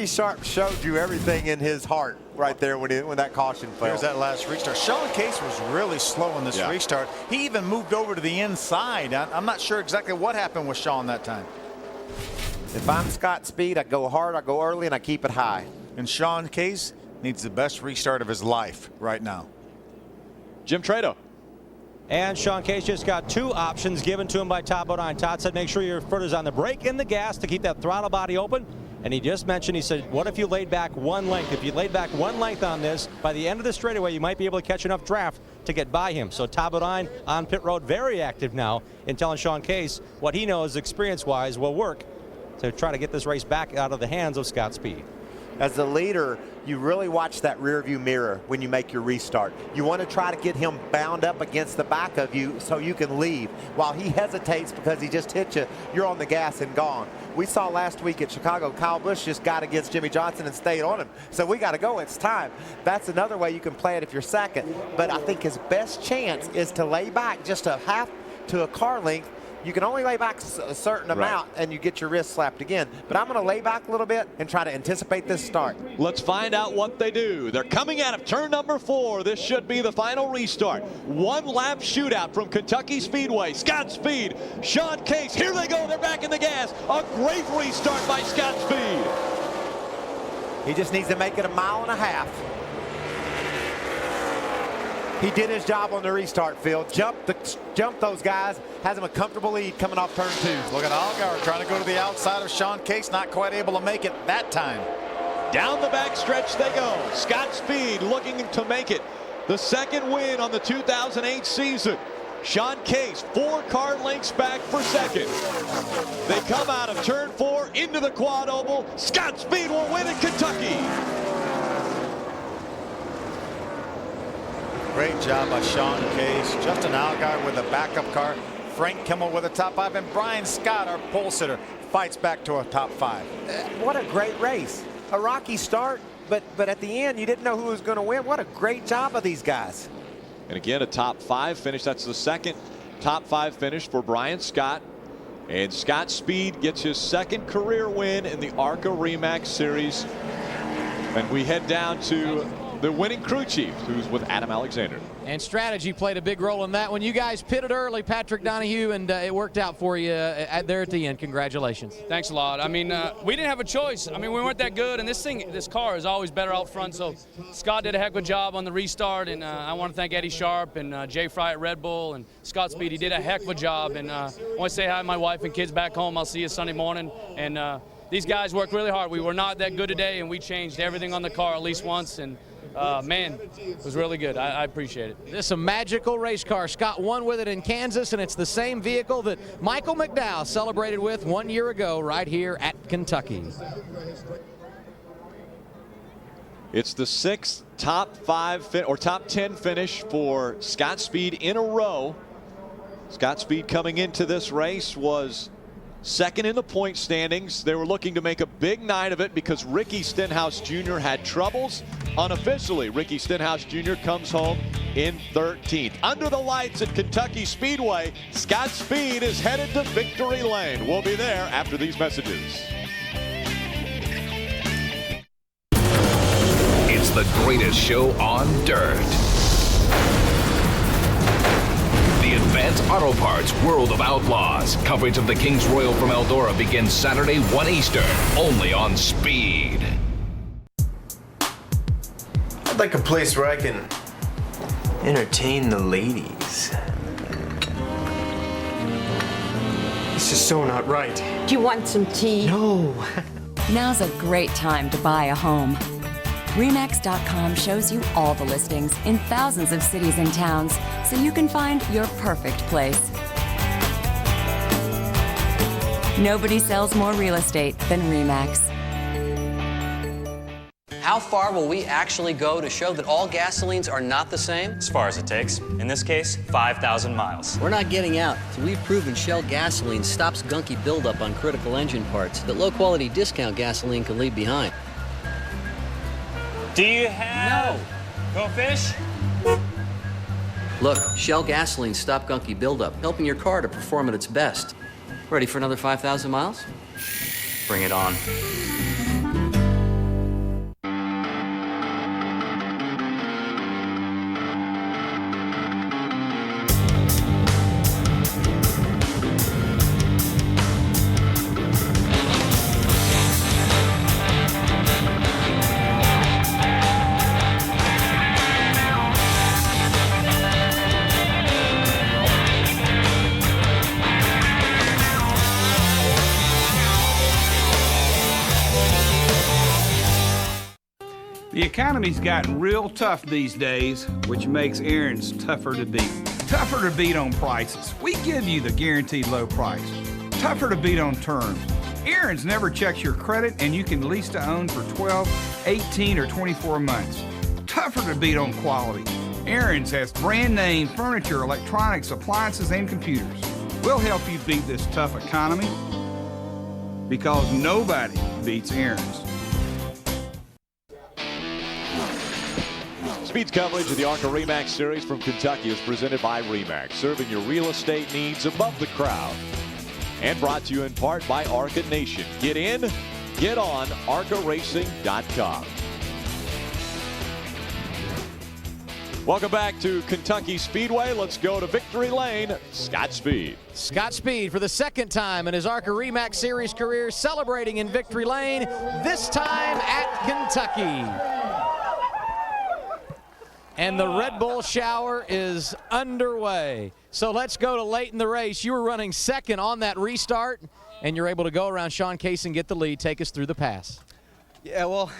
Sharp showed you everything in his heart right there when that caution fell. There's that last restart. Sean Case was really slow in this restart. He even moved over to the inside. I'm not sure exactly what happened with Sean that time. If I'm Scott Speed, I go hard, I go early, and I keep it high. And Sean Case needs the best restart of his life right now. Jim Trado. And Sean Case just got 2 options given to him by Todd Bodine. Todd said make sure your foot is on the brake and the gas to keep that throttle body open. And he just mentioned, he said, what if you laid back 1 length? If you laid back 1 length on this, by the end of the straightaway, you might be able to catch enough draft to get by him. So Todd Bodine on pit road, very active now in telling Sean Case what he knows experience-wise will work to try to get this race back out of the hands of Scott Speed. as the leader, you really watch that rear view mirror when you make your restart. You want to try to get him bound up against the back of you so you can leave. While he hesitates because he just hit you, you're on the gas and gone. We saw last week at Chicago, Kyle Busch just got against Jimmy Johnson and stayed on him. So we got to go, it's time. That's another way you can play it if you're second. But I think his best chance is to lay back just a half to a car length. You can only lay back a certain amount and you get your wrist slapped again. But I'm going to lay back a little bit and try to anticipate this start. Let's find out what they do. They're coming out of turn number 4. This should be the final restart. One lap shootout from Kentucky Speedway. Scott Speed, Sean Case, here they go. They're back in the gas. A great restart by Scott Speed. He just needs to make it 1.5 miles. He did his job on the restart, Phil. Jumped those guys. Has him a comfortable lead coming off turn 2. Look at Allgaier trying to go to the outside of Sean Case. Not quite able to make it that time. Down the back stretch they go. Scott Speed looking to make it the second win on the 2008 season. Sean Case 4 car lengths back for second. They come out of turn 4 into the quad oval. Scott Speed will win in Kentucky. Great job by Sean Case. Justin Allgaier with a backup car. Frank Kimmel with a top 5. And Brian Scott, our pole sitter, fights back to a top 5. What a great race. A rocky start, but at the end, you didn't know who was going to win. What a great job of these guys. And again, a top 5 finish. That's the second top 5 finish for Brian Scott. And Scott Speed gets his second career win in the ARCA REMAX Series. And we head down to the winning crew chief, who's with Adam Alexander. And strategy played a big role in that. When you guys pitted early, Patrick Donahue, and it worked out for you there at the end. Congratulations. Thanks a lot. I mean, we didn't have a choice. I mean, we weren't that good, and this car is always better out front. So Scott did a heck of a job on the restart, and I want to thank Eddie Sharp and Jay Fry at Red Bull and Scott Speed. He did a heck of a job, and I want to say hi to my wife and kids back home. I'll see you Sunday morning. And these guys worked really hard. We were not that good today, and we changed everything on the car at least once. And man, it was really good. I appreciate it. This is a magical race car. Scott won with it in Kansas, and it's the same vehicle that Michael McDowell celebrated with 1 year ago right here at Kentucky. It's the 6th top 10 finish for Scott Speed in a row. Scott Speed coming into this race was second in the point standings. They were looking to make a big night of it because Ricky Stenhouse Jr. had troubles. Unofficially, Ricky Stenhouse Jr. comes home in 13th. Under the lights at Kentucky Speedway, Scott Speed is headed to victory lane. We'll be there after these messages. It's the greatest show on dirt. The Advanced Auto Parts World of Outlaws. Coverage of the King's Royal from Eldora begins Saturday, 1 Eastern, only on Speed. I'd like a place where I can entertain the ladies. This is so not right. Do you want some tea? No. Now's a great time to buy a home. REMAX.com shows you all the listings in thousands of cities and towns so you can find your perfect place. Nobody sells more real estate than REMAX. How far will we actually go to show that all gasolines are not the same? As far as it takes. In this case, 5,000 miles. We're not getting out until we've proven Shell gasoline stops gunky buildup on critical engine parts that low-quality discount gasoline can leave behind. Do you have... No. Go fish? Look, Shell gasoline stop gunky buildup, helping your car to perform at its best. Ready for another 5,000 miles? Bring it on. The economy's gotten real tough these days, which makes errands tougher to beat. Tougher to beat on prices. We give you the guaranteed low price. Tougher to beat on terms. Aaron's never checks your credit, and you can lease to own for 12, 18, or 24 months. Tougher to beat on quality. Aaron's has brand name furniture, electronics, appliances, and computers. We'll help you beat this tough economy because nobody beats Aaron's. Speed's coverage of the ARCA RE/MAX Series from Kentucky is presented by RE/MAX, serving your real estate needs above the crowd. And brought to you in part by ARCA Nation. Get in, get on, arcaracing.com. Welcome back to Kentucky Speedway. Let's go to Victory Lane. Scott Speed. Scott Speed for the second time in his ARCA RE/MAX Series career, celebrating in Victory Lane, this time at Kentucky. And the Red Bull shower is underway. So let's go to late in the race. You were running second on that restart, and you're able to go around Sean Case and get the lead. Take us through the pass. Yeah, well,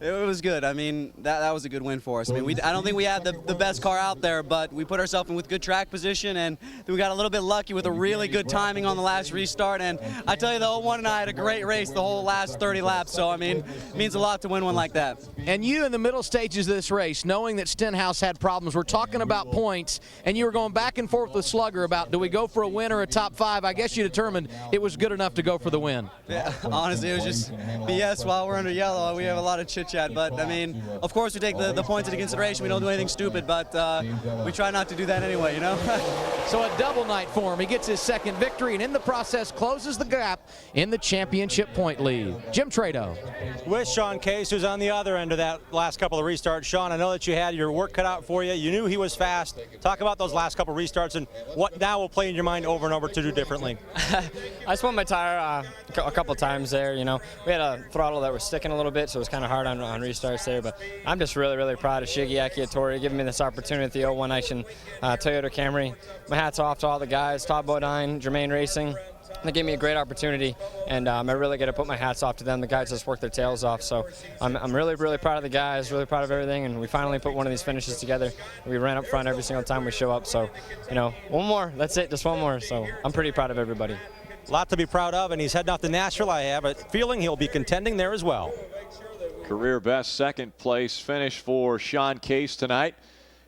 it was good. I mean, that was a good win for us. I mean, I don't think we had the best car out there, but we put ourselves in with good track position, and we got a little bit lucky with a really good timing on the last restart. And I tell you, the 01 and I had a great race the whole last 30 laps. So, I mean, it means a lot to win one like that. And you in the middle stages of this race, knowing that Stenhouse had problems, we're talking about points, and you were going back and forth with Slugger about, do we go for a win or a top 5? I guess you determined it was good enough to go for the win. Yeah, honestly, it was just BS while we're under yellow. We have a lot of chit-chat, but I mean, of course we take the points into consideration. We don't do anything stupid, but we try not to do that anyway, you know? So a double night for him. He gets his second victory, and in the process closes the gap in the championship point lead. Jim Trado. With Sean Case, who's on the other end of that last couple of restarts. Sean, I know that you had your work cut out for you. You knew he was fast. Talk about those last couple of restarts and what now will play in your mind over and over to do differently. I spun my tire a couple times there, you know. We had a throttle that was sticking a little bit, so it was kind of hard on restarts there. But I'm just really, really proud of Shiggy Akiatori giving me this opportunity at the 01 Nation Toyota Camry. My hat's off to all the guys, Todd Bodine, Germain Racing. They gave me a great opportunity, and I really got to put my hats off to them. The guys just worked their tails off, so I'm really, really proud of the guys, really proud of everything, and we finally put one of these finishes together. We ran up front every single time we show up, so, you know, one more. That's it, just one more. So I'm pretty proud of everybody. A lot to be proud of, and he's heading off to Nashville. I have a feeling he'll be contending there as well. Career best second place finish for Sean Case tonight.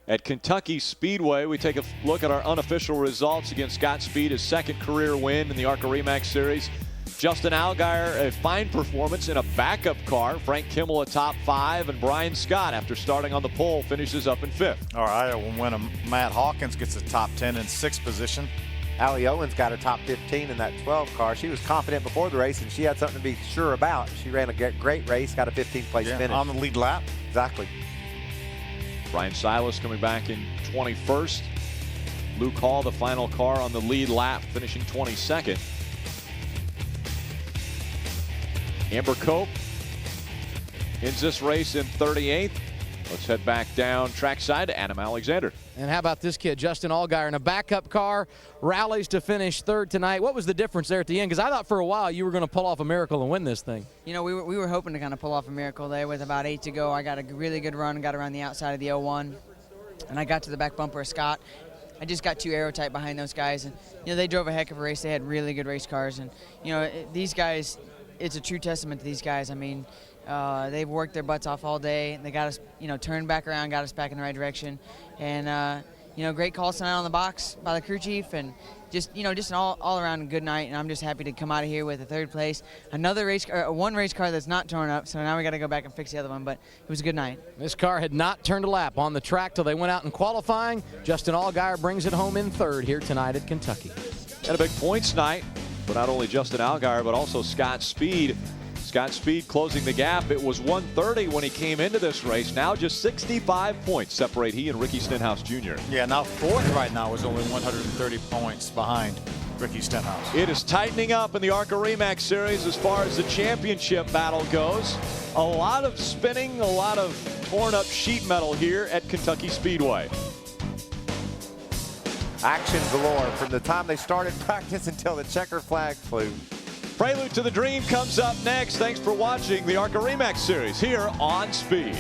At Kentucky Speedway, we take a look at our unofficial results against Scott Speed, his second career win in the ARCA RE/MAX Series. Justin Allgaier, a fine performance in a backup car. Frank Kimmel, a top 5, and Brian Scott, after starting on the pole, finishes up in 5th. All right, when Matt Hawkins gets a top 10 in 6th position. Allie Owens got a top 15 in that 12 car. She was confident before the race, and she had something to be sure about. She ran a great race, got a 15th place finish. On the lead lap. Exactly. Brian Silas coming back in 21st. Luke Hall, the final car on the lead lap, finishing 22nd. Amber Cope ends this race in 38th. Let's head back down trackside to Adam Alexander. And how about this kid, Justin Allgaier, in a backup car, rallies to finish 3rd tonight. What was the difference there at the end? Because I thought for a while you were going to pull off a miracle and win this thing. You know, we were hoping to kind of pull off a miracle there with about 8 to go. I got a really good run, got around the outside of the 01, and I got to the back bumper of Scott. I just got too aero tight behind those guys, and you know they drove a heck of a race. They had really good race cars, and you know these guys, it's a true testament to these guys. I mean, they've worked their butts off all day. They got us, you know, turned back around, got us back in the right direction, and you know, great calls tonight on the box by the crew chief, and just an all-around good night. And I'm just happy to come out of here with a 3rd place, another race car, one race car that's not torn up. So now we got to go back and fix the other one. But it was a good night. This car had not turned a lap on the track till they went out in qualifying. Justin Allgaier brings it home in 3rd here tonight at Kentucky. And a big points night for not only Justin Allgaier but also Scott Speed. Scott Speed closing the gap. It was 130 when he came into this race. Now just 65 points separate he and Ricky Stenhouse Jr. Yeah, now 4th right now is only 130 points behind Ricky Stenhouse. It is tightening up in the ARCA RE/MAX Series as far as the championship battle goes. A lot of spinning, a lot of torn up sheet metal here at Kentucky Speedway. Action galore from the time they started practice until the checker flag flew. Prelude to the Dream comes up next. Thanks for watching the ARCA RE/MAX Series here on Speed.